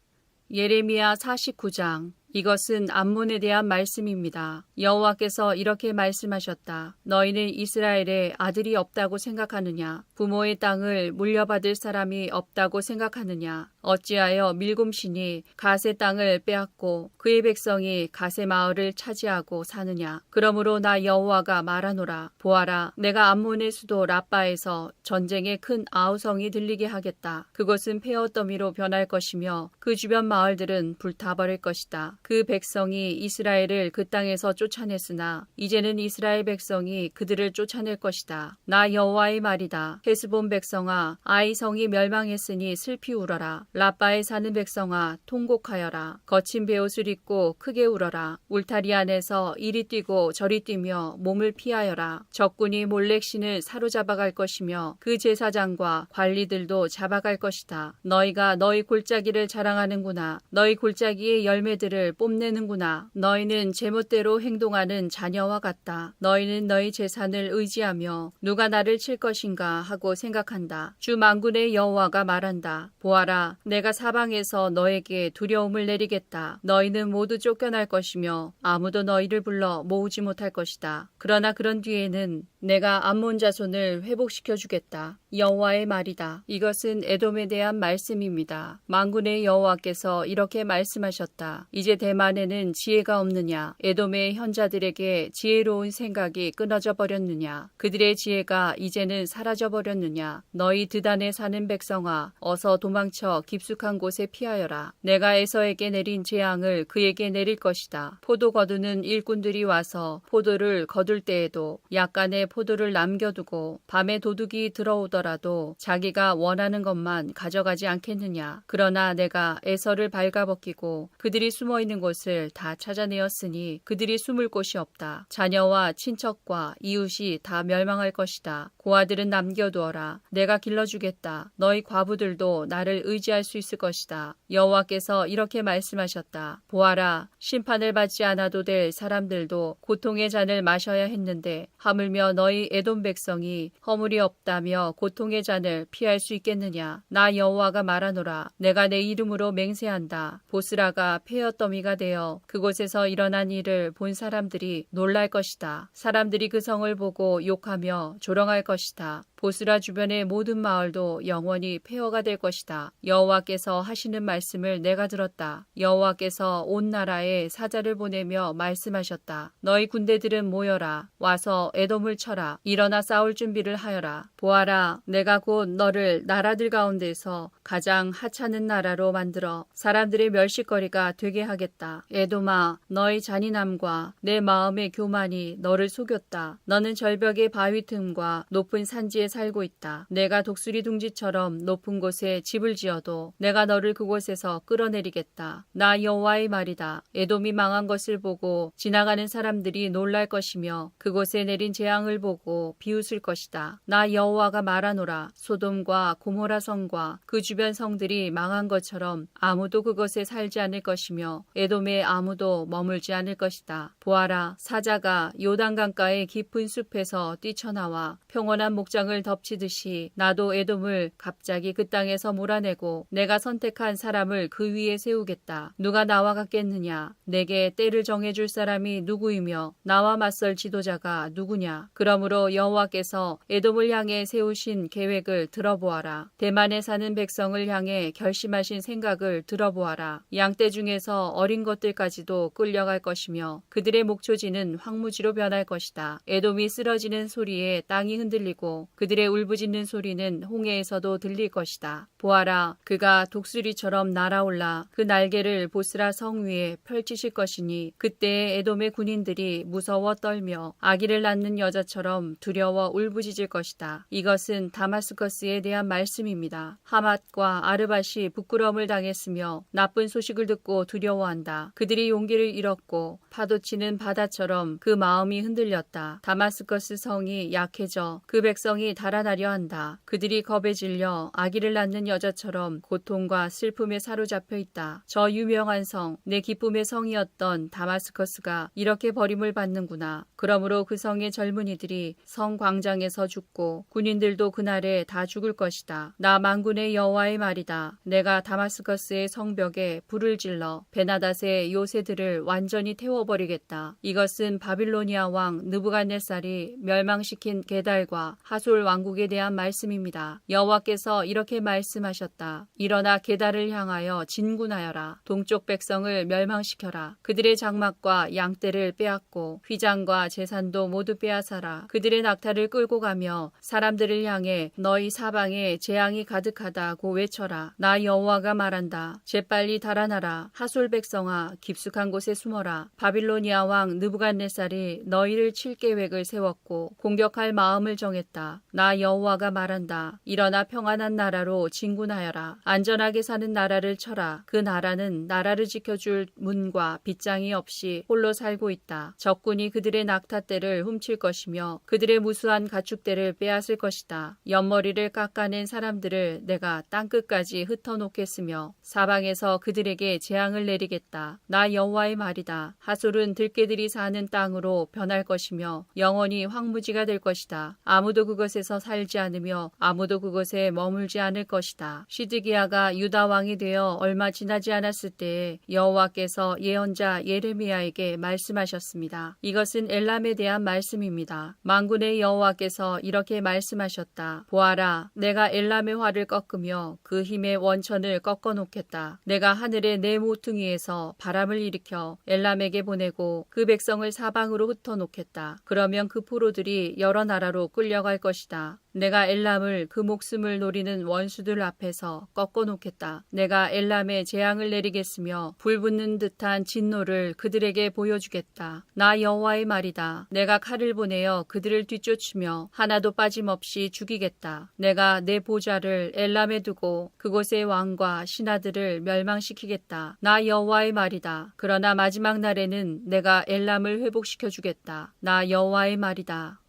예레미야 49장. 이것은 암몬에 대한 말씀입니다. 여호와께서 이렇게 말씀하셨다. 너희는 이스라엘에 아들이 없다고 생각하느냐? 부모의 땅을 물려받을 사람이 없다고 생각하느냐? 어찌하여 밀곰신이 갓의 땅을 빼앗고 그의 백성이 갓의 마을을 차지하고 사느냐? 그러므로 나 여호와가 말하노라. 보아라, 내가 암몬의 수도 라빠에서 전쟁의 큰 아우성이 들리게 하겠다. 그곳은 폐허 더미로 변할 것이며 그 주변 마을들은 불타버릴 것이다. 그 백성이 이스라엘을 그 땅에서 쫓아냈으나 이제는 이스라엘 백성이 그들을 쫓아낼 것이다. 나 여호와의 말이다. 헤스본 백성아, 아이 성이 멸망했으니 슬피 울어라. 라빠에 사는 백성아, 통곡하여라. 거친 베옷을 입고 크게 울어라. 울타리 안에서 이리 뛰고 저리 뛰며 몸을 피하여라. 적군이 몰렉신을 사로잡아갈 것이며 그 제사장과 관리들도 잡아갈 것이다. 너희가 너희 골짜기를 자랑하는구나. 너희 골짜기의 열매들을 뽐내는구나. 너희는 제멋대로 행동하는 자녀와 같다. 너희는 너희 재산을 의지하며 누가 나를 칠 것인가 하고 생각한다. 주 만군의 여호와가 말한다. 보아라, 내가 사방에서 너에게 두려움을 내리겠다. 너희는 모두 쫓겨날 것이며 아무도 너희를 불러 모으지 못할 것이다. 그러나 그런 뒤에는 내가 암몬 자손을 회복시켜 주겠다. 여호와의 말이다. 이것은 에돔에 대한 말씀입니다. 만군의 여호와께서 이렇게 말씀하셨다. 이제 대만에는 지혜가 없느냐? 에돔의 현자들에게 지혜로운 생각이 끊어져 버렸느냐? 그들의 지혜가 이제는 사라져 버렸느냐? 너희 드단에 사는 백성아, 어서 도망쳐 깊숙한 곳에 피하여라. 내가 에서에게 내린 재앙을 그에게 내릴 것이다. 포도 거두는 일꾼들이 와서 포도를 거둘 때에도 약간의 포도를 남겨두고 밤에 도둑이 들어오더라도 자기가 원하는 것만 가져가지 않겠느냐? 그러나 내가 에서를 발가벗기고 그들이 숨어있는 곳을 다 찾아내었으니 그들이 숨을 곳이 없다. 자녀와 친척과 이웃이 다 멸망할 것이다. 고아들은 남겨두어라. 내가 길러주겠다. 너희 과부들도 나를 의지할 수 있을 것이다. 여호와께서 이렇게 말씀하셨다. 보아라, 심판을 받지 않아도 될 사람들도 고통의 잔을 마셔야 했는데 하물며 너희 에돔 백성이 허물이 없다며 고통의 잔을 피할 수 있겠느냐? 나 여호와가 말하노라. 내가 내 이름으로 맹세한다. 보스라가 폐허더미 무더미가 되어 그곳에서 일어난 일을 본 사람들이 놀랄 것이다. 사람들이 그 성을 보고 욕하며 조롱할 것이다. 보스라 주변의 모든 마을도 영원히 폐허가 될 것이다. 여호와께서 하시는 말씀을 내가 들었다. 여호와께서 온 나라에 사자를 보내며 말씀하셨다. 너희 군대들은 모여라. 와서 에돔을 쳐라. 일어나 싸울 준비를 하여라. 보아라, 내가 곧 너를 나라들 가운데서 가장 하찮은 나라로 만들어 사람들의 멸시거리가 되게 하겠다. 에돔아, 너희 잔인함과 내 마음의 교만이 너를 속였다. 너는 절벽의 바위 틈과 높은 산지에 살고 있다. 내가 독수리 둥지처럼 높은 곳에 집을 지어도 내가 너를 그곳에서 끌어내리겠다. 나 여호와의 말이다. 에돔이 망한 것을 보고 지나가는 사람들이 놀랄 것이며 그곳에 내린 재앙을 보고 비웃을 것이다. 나 여호와가 말하노라. 소돔과 고모라 성과 그 주변 성들이 망한 것처럼 아무도 그것에 살지 않을 것이며 에돔에 아무도 머물지 않을 것이다. 보아라, 사자가 요단강가의 깊은 숲에서 뛰쳐나와 평온한 목장을 덮치듯이 나도 에돔을 갑자기 그 땅에서 몰아내고 내가 선택한 사람을 그 위에 세우겠다. 누가 나와 같겠느냐? 내게 때를 정해줄 사람이 누구이며 나와 맞설 지도자가 누구냐? 그러므로 여호와께서 에돔을 향해 세우신 계획을 들어보아라. 대만에 사는 백성을 향해 결심하신 생각을 들어보아라. 양떼 중에서 어린 것들까지도 끌려갈 것이며 그들의 목초지는 황무지로 변할 것이다. 에돔이 쓰러지는 소리에 땅이 흔들리고 그들의 울부짖는 소리는 홍해에서도 들릴 것이다. 보아라, 그가 독수리처럼 날아올라 그 날개를 보스라 성 위에 펼치실 것이니 그때에 에돔의 군인들이 무서워 떨며 아기를 낳는 여자처럼 두려워 울부짖을 것이다. 이것은 다마스커스에 대한 말씀입니다. 하맛과 아르밧이 부끄러움을 당했으며 나쁜 소식을 듣고 두려워한다. 그들이 용기를 잃었고 파도치는 바다처럼 그 마음이 흔들렸다. 다마스커스 성이 약해져 그 백성이 달아나려 한다. 그들이 겁에 질려 아기를 낳는 여자처럼 고통과 슬픔에 사로잡혀 있다. 저 유명한 성, 내 기쁨의 성이었던 다마스커스가 이렇게 버림을 받는구나. 그러므로 그 성의 젊은이들이 성 광장에서 죽고 군인들도 그날에 다 죽을 것이다. 나 만군의 여호와의 말이다. 내가 다마스커스의 성벽에 불을 질러 베나닷의 요새들을 완전히 태워버리겠다. 이것은 바빌로니아 왕 느부갓네살이 멸망시킨 게달과 하솔 왕국에 대한 말씀입니다. 여호와께서 이렇게 말씀하셨다. 일어나 게달을 향하여 진군하여라. 동쪽 백성을 멸망시켜라. 그들의 장막과 양떼를 빼앗고 휘장과 제산도 모두 빼앗아라. 그들의 낙타를 끌고 가며 사람들을 향해 너희 사방에 재앙이 가득하다고 외쳐라. 나 여호와가 말한다. 재빨리 달아나라. 하솔 백성아, 깊숙한 곳에 숨어라. 바빌로니아 왕 느부갓네살이 너희를 칠 계획을 세웠고 공격할 마음을 정했다. 나 여호와가 말한다. 일어나 평안한 나라로 진군하여라. 안전하게 사는 나라를 쳐라. 그 나라는 나라를 지켜줄 문과 빗장이 없이 홀로 살고 있다. 적군이 그들의 낙타떼를 훔칠 것이며 그들의 무수한 가축대를 빼앗을 것이다. 옆머리를 깎아낸 사람들을 내가 땅끝까지 흩어놓겠으며 사방에서 그들에게 재앙을 내리겠다. 나 여호와의 말이다. 하솔은 들개들이 사는 땅으로 변할 것이며 영원히 황무지가 될 것이다. 아무도 그것에서 살지 않으며 아무도 그곳에 머물지 않을 것이다. 시드기야가 유다 왕이 되어 얼마 지나지 않았을 때에 여호와께서 예언자 예레미야에게 말씀하셨습니다. 이것은 엘람에 대한 말씀입니다. 만군의 여호와께서 이렇게 말씀하셨다. 보아라, 내가 엘람의 활을 꺾으며 그 힘의 원천을 꺾어놓겠다. 내가 하늘의 내 모퉁이에서 바람을 일으켜 엘람에게 보내고 그 백성을 사방으로 흩어놓겠다. 그러면 그 포로들이 여러 나라로 끌려갈 것이다. 내가 엘람을 그 목숨을 노리는 원수들 앞에서 꺾어놓겠다. 내가 엘람에 재앙을 내리겠으며 불붙는 듯한 진노를 그들에게 보여주겠다. 나 여호와의 말이다. 내가 칼을 보내어 그들을 뒤쫓으며 하나도 빠짐없이 죽이겠다. 내가 내 보좌를 엘람에 두고 그곳의 왕과 신하들을 멸망시키겠다. 나 여호와의 말이다. 그러나 마지막 날에는 내가 엘람을 회복시켜 주겠다. 나 여호와의 말이다.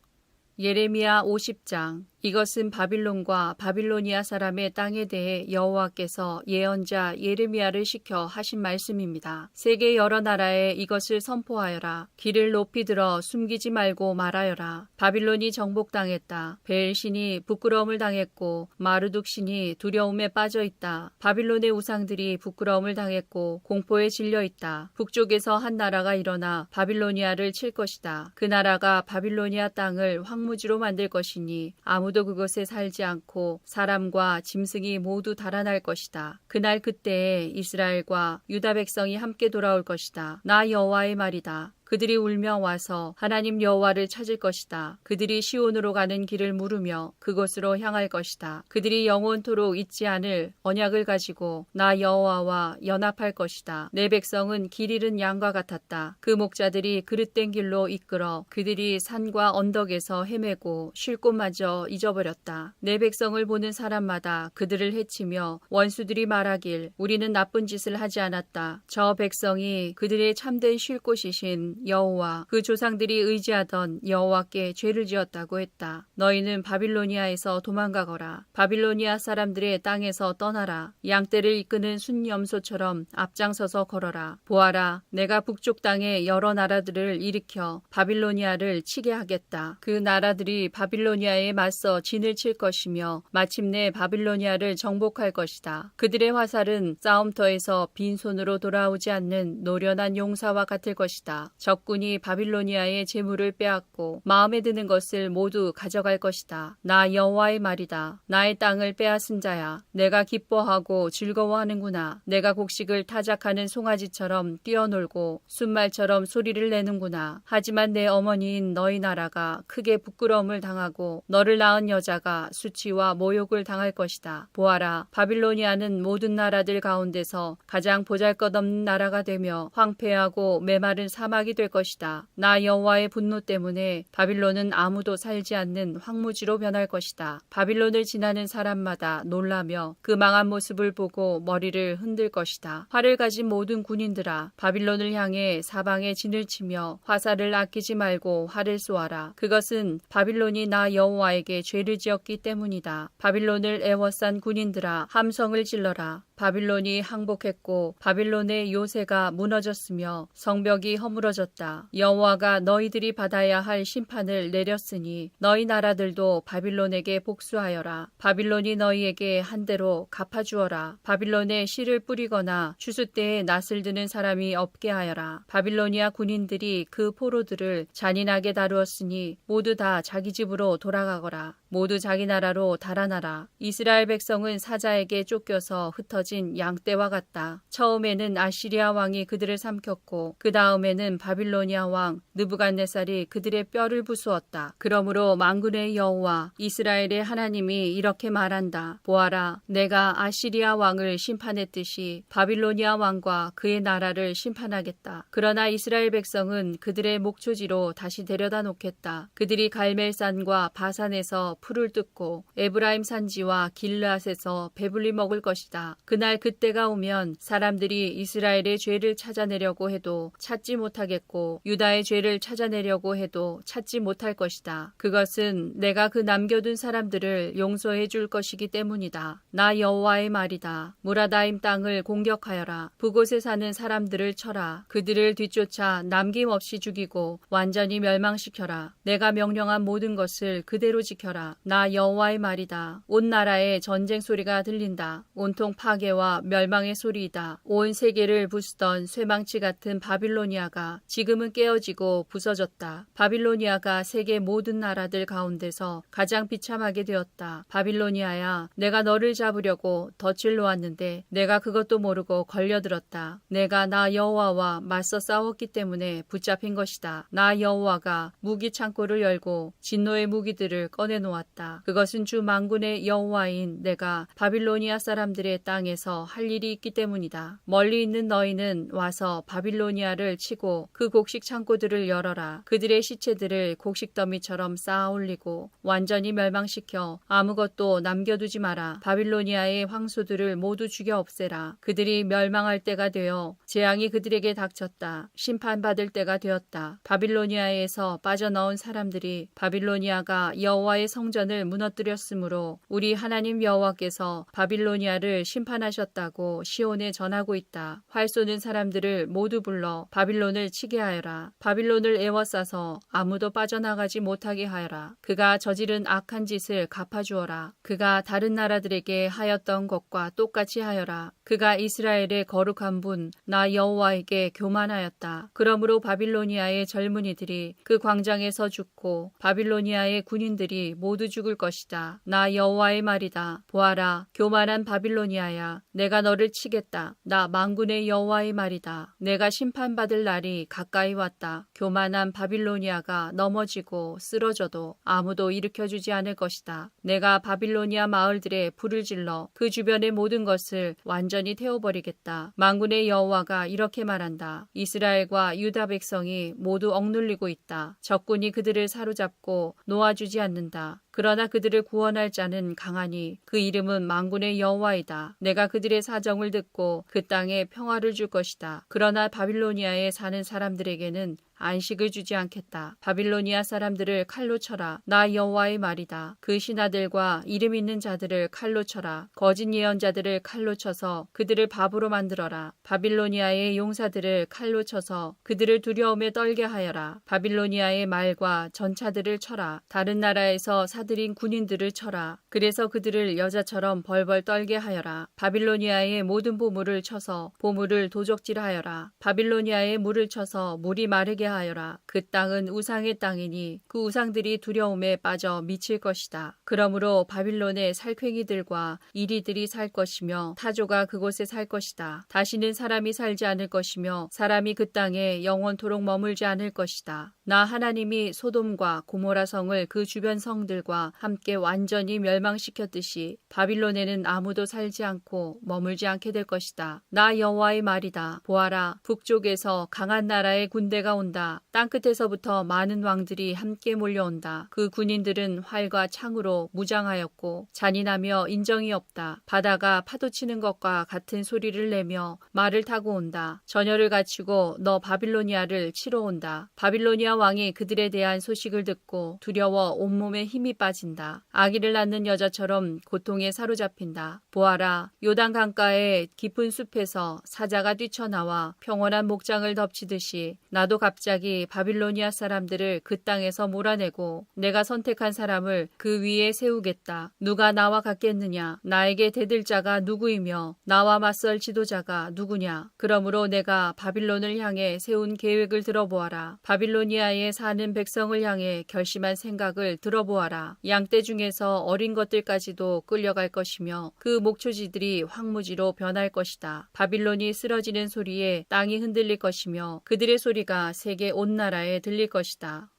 예레미야 50장. 이것은 바빌론과 바빌로니아 사람의 땅에 대해 여호와께서 예언자 예레미야를 시켜 하신 말씀입니다. 세계 여러 나라에 이것을 선포하여라. 귀를 높이 들어 숨기지 말고 말하여라. 바빌론이 정복당했다. 베엘신이 부끄러움을 당했고 마르둑신이 두려움에 빠져 있다. 바빌론의 우상들이 부끄러움을 당했고 공포에 질려 있다. 북쪽에서 한 나라가 일어나 바빌로니아를 칠 것이다. 그 나라가 바빌로니아 땅을 황무지로 만들 것이니 아무도 그것에 살지 않고 사람과 짐승이 모두 달아날 것이다. 그날 그때에 이스라엘과 유다 백성이 함께 돌아올 것이다. 나 여호와의 말이다. 그들이 울며 와서 하나님 여호와를 찾을 것이다. 그들이 시온으로 가는 길을 물으며 그곳으로 향할 것이다. 그들이 영원토록 잊지 않을 언약을 가지고 나 여호와와 연합할 것이다. 내 백성은 길 잃은 양과 같았다. 그 목자들이 그릇된 길로 이끌어 그들이 산과 언덕에서 헤매고 쉴 곳마저 잊어버렸다. 내 백성을 보는 사람마다 그들을 해치며 원수들이 말하길 우리는 나쁜 짓을 하지 않았다. 저 백성이 그들의 참된 쉴 곳이신 여호와 그 조상들이 의지하던 여호와께 죄를 지었다고 했다. 너희는 바빌로니아에서 도망가거라. 바빌로니아 사람들의 땅에서 떠나라. 양떼를 이끄는 순염소처럼 앞장서서 걸어라. 보아라, 내가 북쪽 땅에 여러 나라들을 일으켜 바빌로니아를 치게 하겠다. 그 나라들이 바빌로니아에 맞서 진을 칠 것이며 마침내 바빌로니아를 정복할 것이다. 그들의 화살은 싸움터에서 빈손으로 돌아오지 않는 노련한 용사와 같을 것이다. 적군이 바빌로니아의 재물을 빼앗고 마음에 드는 것을 모두 가져갈 것이다. 나 여호와의 말이다. 나의 땅을 빼앗은 자야. 내가 기뻐하고 즐거워하는구나. 내가 곡식을 타작하는 송아지처럼 뛰어놀고 순말처럼 소리를 내는구나. 하지만 내 어머니인 너희 나라가 크게 부끄러움을 당하고 너를 낳은 여자가 수치와 모욕을 당할 것이다. 보아라, 바빌로니아는 모든 나라들 가운데서 가장 보잘것없는 나라가 되며 황폐하고 메마른 사막이 될 것이다. 나 여호와의 분노 때문에 바빌론은 아무도 살지 않는 황무지로 변할 것이다. 바빌론을 지나는 사람마다 놀라며 그 망한 모습을 보고 머리를 흔들 것이다. 활을 가진 모든 군인들아, 바빌론을 향해 사방에 진을 치며 화살을 아끼지 말고 활을 쏘아라. 그것은 바빌론이 나 여호와에게 죄를 지었기 때문이다. 바빌론을 애워싼 군인들아, 함성을 질러라. 바빌론이 항복했고 바빌론의 요새가 무너졌으며 성벽이 허물어졌다. 여호와가 너희들이 받아야 할 심판을 내렸으니 너희 나라들도 바빌론에게 복수하여라. 바빌론이 너희에게 한 대로 갚아주어라. 바빌론에 씨를 뿌리거나 추수 때에 낫을 드는 사람이 없게 하여라. 바빌로니아 군인들이 그 포로들을 잔인하게 다루었으니 모두 다 자기 집으로 돌아가거라. 모두 자기 나라로 달아나라. 이스라엘 백성은 사자에게 쫓겨서 흩어진 양떼와 같다. 처음에는 아시리아 왕이 그들을 삼켰고 그 다음에는 바빌로니아 왕 느부갓네살이 그들의 뼈를 부수었다. 그러므로 만군의 여호와 이스라엘의 하나님이 이렇게 말한다. 보아라, 내가 아시리아 왕을 심판했듯이 바빌로니아 왕과 그의 나라를 심판하겠다. 그러나 이스라엘 백성은 그들의 목초지로 다시 데려다 놓겠다. 그들이 갈멜산과 바산에서 풀을 뜯고 에브라임 산지와 길르앗에서 배불리 먹을 것이다. 그날 그때가 오면 사람들이 이스라엘의 죄를 찾아내려고 해도 찾지 못하겠고 유다의 죄를 찾아내려고 해도 찾지 못할 것이다. 그것은 내가 그 남겨둔 사람들을 용서해 줄 것이기 때문이다. 나 여호와의 말이다. 무라다임 땅을 공격하여라. 그곳에 사는 사람들을 쳐라. 그들을 뒤쫓아 남김없이 죽이고 완전히 멸망시켜라. 내가 명령한 모든 것을 그대로 지켜라. 나 여호와의 말이다. 온 나라에 전쟁 소리가 들린다. 온통 파괴와 멸망의 소리이다. 온 세계를 부수던 쇠망치 같은 바빌로니아가 지금은 깨어지고 부서졌다. 바빌로니아가 세계 모든 나라들 가운데서 가장 비참하게 되었다. 바빌로니아야, 내가 너를 잡으려고 덫을 놓았는데 내가 그것도 모르고 걸려들었다. 내가 나 여호와와 맞서 싸웠기 때문에 붙잡힌 것이다. 나 여호와가 무기 창고를 열고 진노의 무기들을 꺼내놓았다. 그것은 주 만군의 여호와인 내가 바빌로니아 사람들의 땅에서 할 일이 있기 때문이다. 멀리 있는 너희는 와서 바빌로니아를 치고 그 곡식 창고들을 열어라. 그들의 시체들을 곡식 더미처럼 쌓아 올리고 완전히 멸망시켜 아무것도 남겨두지 마라. 바빌로니아의 황소들을 모두 죽여 없애라. 그들이 멸망할 때가 되어 재앙이 그들에게 닥쳤다. 심판받을 때가 되었다. 바빌로니아에서 빠져나온 사람들이 바빌로니아가 여호와의 성 성전을 무너뜨렸으므로 우리 하나님 여호와께서 바빌로니아를 심판하셨다고 시온에 전하고 있다. 활 쏘는 사람들을 모두 불러 바빌론을 치게 하여라. 바빌론을 에워싸서 아무도 빠져나가지 못하게 하여라. 그가 저지른 악한 짓을 갚아주어라. 그가 다른 나라들에게 하였던 것과 똑같이 하여라. 그가 이스라엘의 거룩한 분 나 여호와에게 교만하였다. 그러므로 바빌로니아의 젊은이들이 그 광장에서 죽고 바빌로니아의 군인들이 모두 죽을 것이다. 나 여호와의 말이다. 보아라, 교만한 바빌로니아야, 내가 너를 치겠다. 나 만군의 여호와의 말이다. 내가 심판받을 날이 가까이 왔다. 교만한 바빌로니아가 넘어지고 쓰러져도 아무도 일으켜주지 않을 것이다. 내가 바빌로니아 마을들에 불을 질러 그 주변의 모든 것을 완전히 태워버리겠다. 만군의 여호와가 이렇게 말한다. 이스라엘과 유다 백성이 모두 억눌리고 있다. 적군이 그들을 사로잡고 놓아주지 않는다. 그러나 그들을 구원할 자는 강하니 그 이름은 만군의 여호와이다. 내가 그들의 사정을 듣고 그 땅에 평화를 줄 것이다. 그러나 바빌로니아에 사는 사람들에게는 안식을 주지 않겠다. 바빌로니아 사람들을 칼로 쳐라. 나 여호와의 말이다. 그 신하들과 이름 있는 자들을 칼로 쳐라. 거짓 예언자들을 칼로 쳐서 그들을 바보로 만들어라. 바빌로니아의 용사들을 칼로 쳐서 그들을 두려움에 떨게 하여라. 바빌로니아의 말과 전차들을 쳐라. 다른 나라에서 사들인 군인들을 쳐라. 그래서 그들을 여자처럼 벌벌 떨게 하여라. 바빌로니아의 모든 보물을 쳐서 보물을 도적질하여라. 바빌로니아의 물을 쳐서 물이 마르게 하여라. 그 땅은 우상의 땅이니 그 우상들이 두려움에 빠져 미칠 것이다. 그러므로 바빌론의 살쾡이들과 이리들이 살 것이며 타조가 그곳에 살 것이다. 다시는 사람이 살지 않을 것이며 사람이 그 땅에 영원토록 머물지 않을 것이다. 나 하나님이 소돔과 고모라 성을 그 주변 성들과 함께 완전히 멸망시켰듯이 바빌론에는 아무도 살지 않고 머물지 않게 될 것이다. 나 여호와의 말이다. 보아라, 북쪽에서 강한 나라의 군대가 온다. 땅끝에서부터 많은 왕들이 함께 몰려온다. 그 군인들은 활과 창으로 무장하였고 잔인하며 인정이 없다. 바다가 파도치는 것과 같은 소리를 내며 말을 타고 온다. 전열을 갖추고 너 바빌로니아를 치러 온다. 바빌로니아 왕이 그들에 대한 소식을 듣고 두려워 온몸에 힘이 빠진다. 아기를 낳는 여자처럼 고통에 사로잡힌다. 보아라, 요단 강가의 깊은 숲에서 사자가 뛰쳐나와 평온한 목장을 덮치듯이 나도 갑자기 바빌로니아 사람들을 그 땅에서 몰아내고 내가 선택한 사람을 그 위에 세우겠다. 누가 나와 같겠느냐? 나에게 대들 자가 누구이며 나와 맞설 지도자가 누구냐? 그러므로 내가 바빌론을 향해 세운 계획을 들어보아라. 바빌로니아에 사는 백성을 향해 결심한 생각을 들어보아라. 양떼 중에서 어린 것들까지도 끌려갈 것이며 그 목초지들이 황무지로 변할 것이다. 바빌론이 쓰러지는 소리에 땅이 흔들릴 것이며 그들의 소리가 세계 온 나라에 들릴 것이다.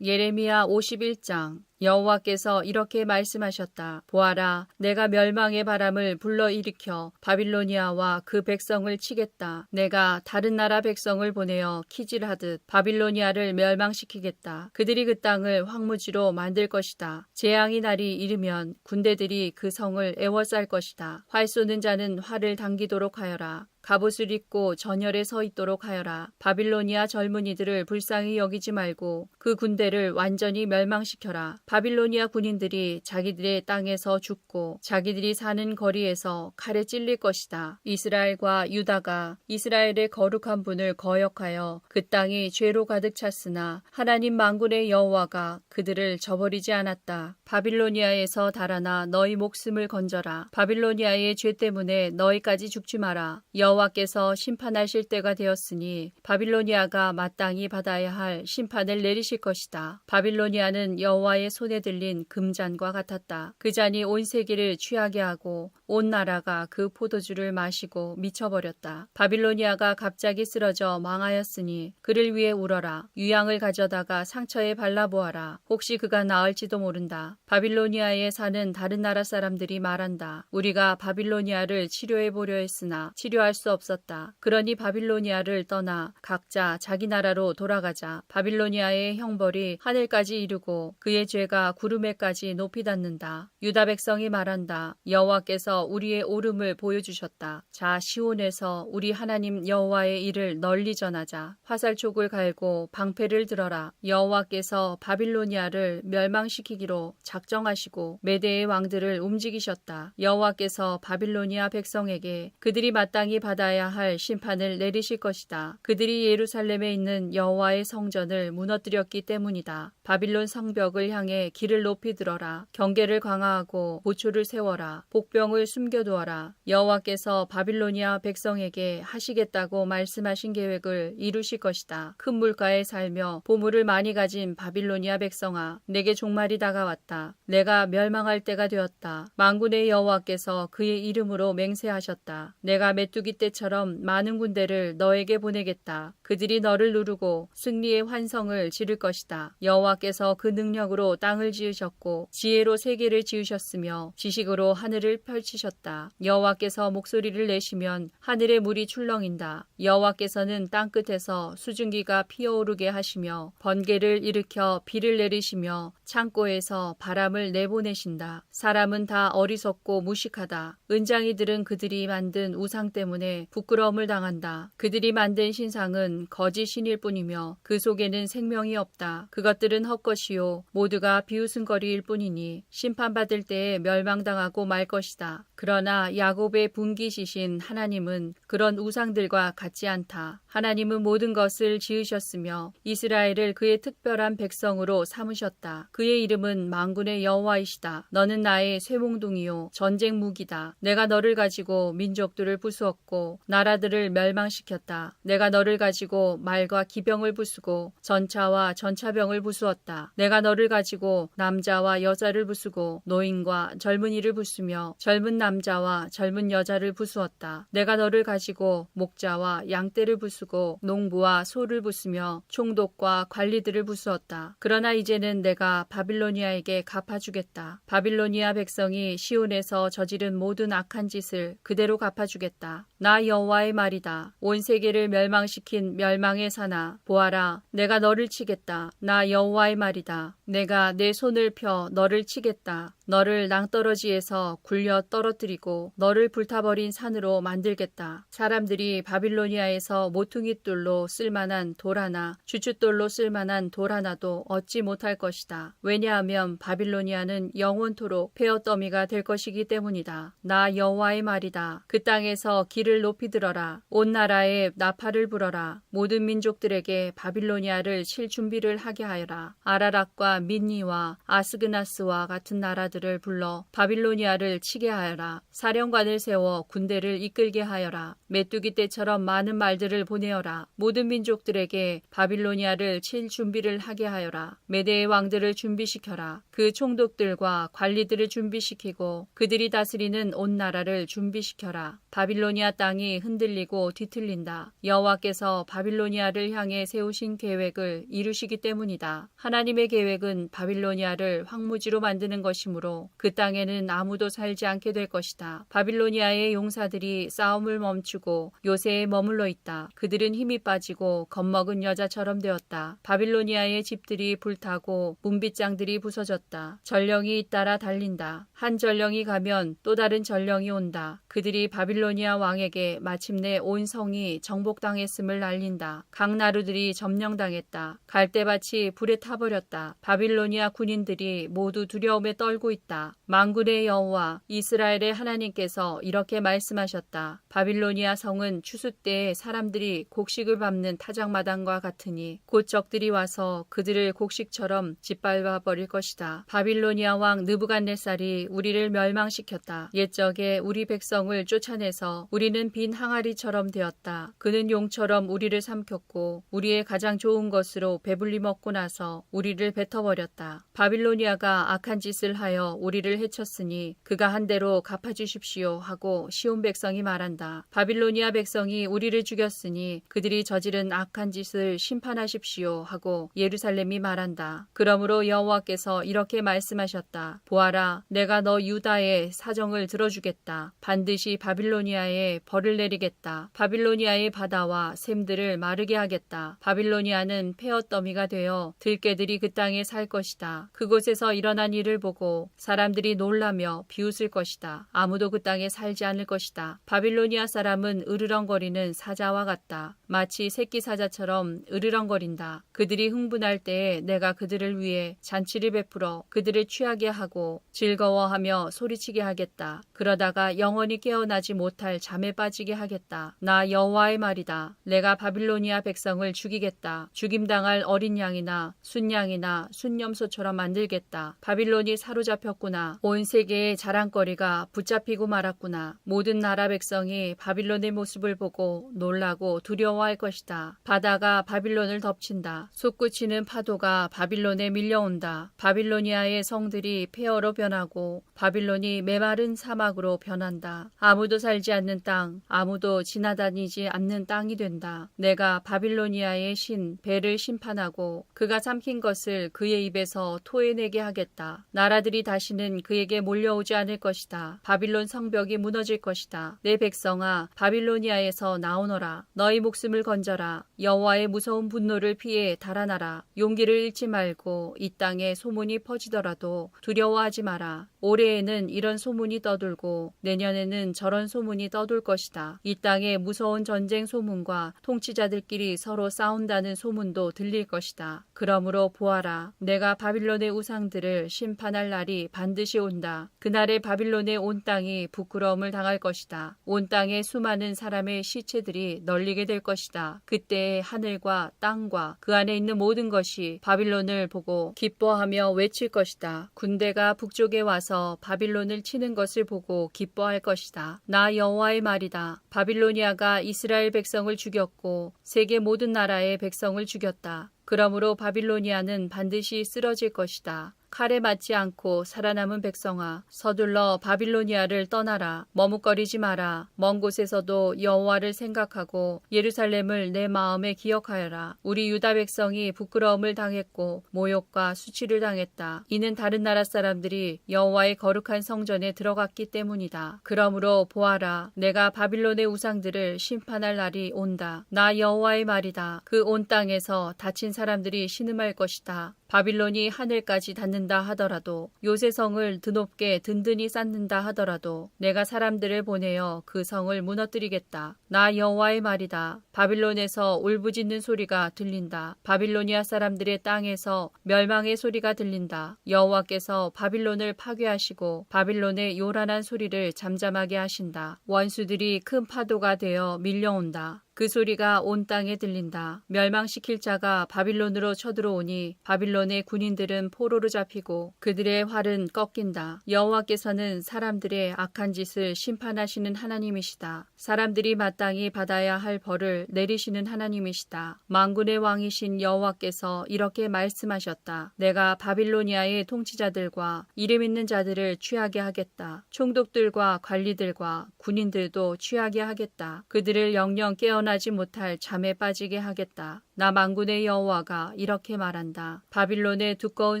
예레미야 51장. 여호와께서 이렇게 말씀하셨다. 보아라, 내가 멸망의 바람을 불러일으켜 바빌로니아와 그 백성을 치겠다. 내가 다른 나라 백성을 보내어 키질하듯 바빌로니아를 멸망시키겠다. 그들이 그 땅을 황무지로 만들 것이다. 재앙의 날이 이르면 군대들이 그 성을 에워쌀 것이다. 활 쏘는 자는 활을 당기도록 하여라. 갑옷을 입고 전열에 서 있도록 하여라. 바빌로니아 젊은이들을 불쌍히 여기지 말고 그 군대를 완전히 멸망시켜라. 바빌로니아 군인들이 자기들의 땅에서 죽고 자기들이 사는 거리에서 칼에 찔릴 것이다. 이스라엘과 유다가 이스라엘의 거룩한 분을 거역하여 그 땅이 죄로 가득 찼으나 하나님 만군의 여호와가 그들을 저버리지 않았다. 바빌로니아에서 달아나 너희 목숨을 건져라. 바빌로니아의 죄 때문에 너희까지 죽지 마라. 여호와께서 심판하실 때가 되었으니 바빌로니아가 마땅히 받아야 할 심판을 내리실 것이다. 바빌로니아는 여호와의 손에 들린 금잔과 같았다. 그 잔이 온 세계를 취하게 하고 온 나라가 그 포도주를 마시고 미쳐버렸다. 바빌로니아가 갑자기 쓰러져 망하였으니 그를 위해 울어라. 유향을 가져다가 상처에 발라보아라. 혹시 그가 나을지도 모른다. 바빌로니아에 사는 다른 나라 사람들이 말한다. 우리가 바빌로니아를 치료해보려 했으나 치료할 수 없었다. 그러니 바빌로니아를 떠나 각자 자기 나라로 돌아가자. 바빌로니아의 형벌이 하늘까지 이르고 그의 죄가 해가 구름에까지 높이 닿는다. 유다 백성이 말한다. 여호와께서 우리의 오름을 보여주셨다. 자, 시온에서 우리 하나님 여호와의 일을 널리 전하자. 화살촉을 갈고 방패를 들어라. 여호와께서 바빌로니아를 멸망시키기로 작정하시고 메대의 왕들을 움직이셨다. 여호와께서 바빌로니아 백성에게 그들이 마땅히 받아야 할 심판을 내리실 것이다. 그들이 예루살렘에 있는 여호와의 성전을 무너뜨렸기 때문이다. 바빌론 성벽을 향해 길을 높이 들어라. 경계를 강화하고 보초를 세워라. 복병을 숨겨두어라. 여호와께서 바빌로니아 백성에게 하시겠다고 말씀하신 계획을 이루실 것이다. 큰 물가에 살며 보물을 많이 가진 바빌로니아 백성아, 내게 종말이 다가왔다. 내가 멸망할 때가 되었다. 만군의 여호와께서 그의 이름으로 맹세하셨다. 내가 메뚜기 떼처럼 많은 군대를 너에게 보내겠다. 그들이 너를 누르고 승리의 환성을 지를 것이다. 여호와께서 그 능력으로 땅을 지으셨고 지혜로 세계를 지으셨으며 지식으로 하늘을 펼치셨다. 여호와께서 목소리를 내시면 하늘의 물이 출렁인다. 여호와께서는 땅끝에서 수증기가 피어오르게 하시며 번개를 일으켜 비를 내리시며 창고에서 바람을 내보내신다. 사람은 다 어리석고 무식하다. 은장이들은 그들이 만든 우상 때문에 부끄러움을 당한다. 그들이 만든 신상은 거짓 신일 뿐이며 그 속에는 생명이 없다. 그것들은 헛것이요 모두가 비웃음거리일 뿐이니 심판받을 때에 멸망당하고 말 것이다. 그러나 야곱의 분기시신 하나님은 그런 우상들과 같지 않다. 하나님은 모든 것을 지으셨으며 이스라엘을 그의 특별한 백성으로 삼으셨다. 그의 이름은 만군의 여호와이시다. 너는 나의 쇠몽둥이요 전쟁 무기다. 내가 너를 가지고 민족들을 부수었고 나라들을 멸망시켰다. 내가 너를 가지고 말과 기병을 부수고 전차와 전차병을 부수었다. 내가 너를 가지고 남자와 여자를 부수고 노인과 젊은이를 부수며 젊은 남자와 젊은 여자를 부수었다. 내가 너를 가지고 목자와 양떼를 부수고 농부와 소를 부수며 총독과 관리들을 부수었다. 그러나 이제는 내가 바빌로니아에게 갚아주겠다. 바빌로니아 백성이 시온에서 저지른 모든 악한 짓을 그대로 갚아주겠다. 나 여호와의 말이다. 온 세계를 멸망시킨 멸망의 산아, 보아라, 내가 너를 치겠다. 나 여호와의 말이다. 내가 내 손을 펴 너를 치겠다. 너를 낭떠러지에서 굴려 떨어뜨리고 너를 불타버린 산으로 만들겠다. 사람들이 바빌로니아에서 모퉁이돌로 쓸만한 돌 하나, 주춧돌로 쓸만한 돌 하나도 얻지 못할 것이다. 왜냐하면 바빌로니아는 영원토록 폐허더미가 될 것이기 때문이다. 나 여호와의 말이다. 그 땅에서 길을 높이 들어라. 온 나라에 나팔을 불어라. 모든 민족들에게 바빌로니아를 칠 준비를 하게 하여라. 아라락과 민니와 아스그나스와 같은 나라들을 불러 바빌로니아를 치게 하여라. 사령관을 세워 군대를 이끌게 하여라. 메뚜기 떼처럼 많은 말들을 보내어라. 모든 민족들에게 바빌로니아를 칠 준비를 하게 하여라. 메대의 왕들을 준비시켜라. 그 총독들과 관리들을 준비시키고 그들이 다스리는 온 나라를 준비시켜라. 바빌로니아 땅이 흔들리고 뒤틀린다. 여호와께서 바빌로니아를 향해 세우신 계획을 이루시기 때문이다. 하나님의 계획은 바빌로니아를 황무지로 만드는 것이므로 그 땅에는 아무도 살지 않게 될 것이다. 바빌로니아의 용사들이 싸움을 멈추고 요새에 머물러 있다. 그들은 힘이 빠지고 겁먹은 여자처럼 되었다. 바빌로니아의 집들이 불타고 문빗장들이 부서졌다. 전령이 잇따라 달린다. 한 전령이 가면 또 다른 전령이 온다. 그들이 바빌로니아 왕에게 마침내 온 성이 정복당했음을 알린다. 각 나루들이 점령당했다. 갈대밭이 불에 타버렸다. 바빌로니아 군인들이 모두 두려움에 떨고 있다. 만군의 여호와 이스라엘의 하나님께서 이렇게 말씀하셨다. 바빌로니아 성은 추수 때에 사람들이 곡식을 밟는 타작마당과 같으니 곧 적들이 와서 그들을 곡식처럼 짓밟아 버릴 것이다. 바빌로니아 왕 느부갓네살이 우리를 멸망시켰다. 옛적에 우리 백성을 쫓아내서 우리는 빈 항아리처럼 되었다. 그는 용처럼 우리를 삼켰고 우리의 가장 좋은 것으로 배불리 먹고 나서 우리를 뱉어버렸다. 바빌로니아가 악한 짓을 하여 우리를 해쳤으니 그가 한 대로 갚아주십시오 하고 시온 백성이 말한다. 바빌로니아 백성이 우리를 죽였으니 그들이 저지른 악한 짓을 심판하십시오 하고 예루살렘이 말한다. 그러므로 여호와께서 이렇게 말씀하셨다. 보아라, 내가 너 유다의 사정을 들어주겠다. 반드시 바빌로니아에 벌을 내리겠다. 바빌로니아의 바다와 샘들을 마르게 하겠다. 바빌로니아는 폐허더미가 되어 들개들이 그 땅에 살 것이다. 그곳에서 일어난 일을 보고 사람들이 놀라며 비웃을 것이다. 아무도 그 땅에 살지 않을 것이다. 바빌로니아 사람은 으르렁거리는 사자와 같다. 마치 새끼 사자처럼 으르렁거린다. 그들이 흥분할 때에 내가 그들을 위해 잔치를 베풀어 그들을 취하게 하고 즐거워하며 소리치게 하겠다. 그러다가 영원히 깨어나지 못할 잠에 빠지게 하겠다. 나 여호와의 말이다. 내가 바빌로니아 백성을 죽이겠다. 죽임당할 어린 양이나 순양이나 순염소처럼 만들겠다. 바빌론이 사로잡혔구나. 온 세계의 자랑거리가 붙잡히고 말았구나. 모든 나라 백성이 바빌론의 모습을 보고 놀라고 두려워할 것이다. 바다가 바빌론을 덮친다. 솟구치는 파도가 바빌론에 밀려온다. 바빌로니아의 성들이 폐허로 변하고 바빌론이 메마른 사막으로 변한다. 아무도 살지 않는 땅, 아무도 지나다니지 않는 땅이 된다. 내가 바빌로니아의 신 벨을 심판하고 그가 삼킨 것을 그의 입에서 토해내게 하겠다. 나라들이 다시는 그에게 몰려오지 않을 것이다. 바빌론 성벽이 무너질 것이다. 내 백성아, 바빌로니아에서 나오너라. 너희 목숨을 건져라. 여호와의 무서운 분노를 피해 달아나라. 용기를 잃지 말고 이 땅에 소문이 퍼지더라도 두려워하지 마라. 올해에는 이런 소문이 떠돌고 내년에는 저런 소문이 떠돌 것이다. 이 땅에 무서운 전쟁 소문과 통치자들끼리 서로 싸운다는 소문도 들릴 것이다. 그러므로 보아라. 내가 바빌론의 우상들을 심판할 날이 반드시 온다. 그날에 바빌론의 온 땅이 부끄러움을 당할 것이다. 온 땅에 수많은 사람의 시체들이 널리게 될 것이다. 그때에 하늘과 땅과 그 안에 있는 모든 것이 바빌론을 보고 기뻐하며 외칠 것이다. 군대가 북쪽에 와서 바빌론을 치는 것을 보고 기뻐할 것이다. 나 여호와의 말이다. 바빌로니아가 이스라엘 백성을 죽였고 세계 모든 나라의 백성을 죽였다. 그러므로 바빌로니아는 반드시 쓰러질 것이다. 칼에 맞지 않고 살아남은 백성아, 서둘러 바빌로니아를 떠나라. 머뭇거리지 마라. 먼 곳에서도 여호와를 생각하고 예루살렘을 내 마음에 기억하여라. 우리 유다 백성이 부끄러움을 당했고 모욕과 수치를 당했다. 이는 다른 나라 사람들이 여호와의 거룩한 성전에 들어갔기 때문이다. 그러므로 보아라. 내가 바빌론의 우상들을 심판할 날이 온다. 나 여호와의 말이다. 그 온 땅에서 다친 사람들이 신음할 것이다. 바빌론이 하늘까지 닿는다 하더라도 요새성을 드높게 든든히 쌓는다 하더라도 내가 사람들을 보내어 그 성을 무너뜨리겠다. 나 여호와의 말이다. 바빌론에서 울부짖는 소리가 들린다. 바빌로니아 사람들의 땅에서 멸망의 소리가 들린다. 여호와께서 바빌론을 파괴하시고 바빌론의 요란한 소리를 잠잠하게 하신다. 원수들이 큰 파도가 되어 밀려온다. 그 소리가 온 땅에 들린다. 멸망시킬 자가 바빌론으로 쳐들어오니 바빌론의 군인들은 포로로 잡히고 그들의 활은 꺾인다. 여호와께서는 사람들의 악한 짓을 심판하시는 하나님이시다. 사람들이 마땅히 받아야 할 벌을 내리시는 하나님이시다. 만군의 왕이신 여호와께서 이렇게 말씀하셨다. 내가 바빌로니아의 통치자들과 이름 있는 자들을 취하게 하겠다. 총독들과 관리들과 군인들도 취하게 하겠다. 그들을 영영 깨어나지 못할 잠에 빠지게 하겠다. 나 만군의 여호와가 이렇게 말한다. 바빌론의 두꺼운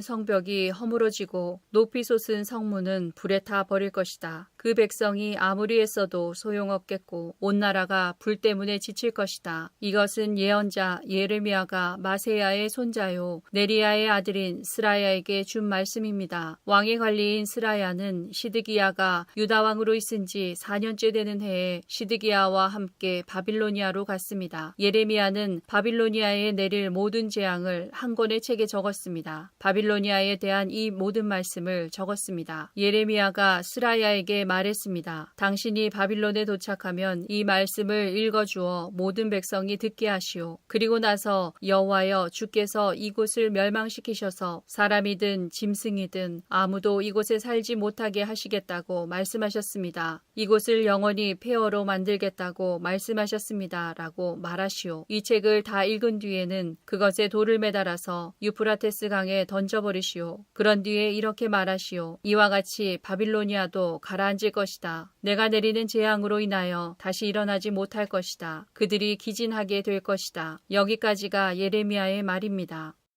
성벽이 허물어지고 높이 솟은 성문은 불에 타 버릴 것이다. 그 백성이 아무리 애써도 소용없겠고 온 나라가 불 때문에 지칠 것이다. 이것은 예언자 예레미야가 마세야의 손자요 네리야의 아들인 스라야에게 준 말씀입니다. 왕의 관리인 스라야는 시드기야가 유다 왕으로 있은 지 4년째 되는 해에 시드기야와 함께 바빌로니아로 갔습니다. 예레미야는 바빌로니아에 내릴 모든 재앙을 한 권의 책에 적었습니다. 바빌로니아에 대한 이 모든 말씀을 적었습니다. 예레미야가 스라야에게 말했습니다. 당신이 바빌론에 도착하면 이 말씀을 읽어주어 모든 백성이 듣게 하시오. 그리고 나서 여호와여 주께서 이곳을 멸망시키셔서 사람이든 짐승이든 아무도 이곳에 살지 못하게 하시겠다고 말씀하셨습니다. 이곳을 영원히 폐허로 만들겠다고 말씀하셨습니다. 라고 말하시오. 이 책을 다 읽은 뒤에는 그것에 돌을 매달아서 유프라테스 강에 던져버리시오. 그런 뒤에 이렇게 말하시오. 이와 같이 바빌로니아도 가라앉을 것이다. 내가 내리는 재앙으로 인하여 다시 일어나지 못할 것이다. 그들이 기진하게 될 것이다. 여기까지가 예레미야의 말입니다.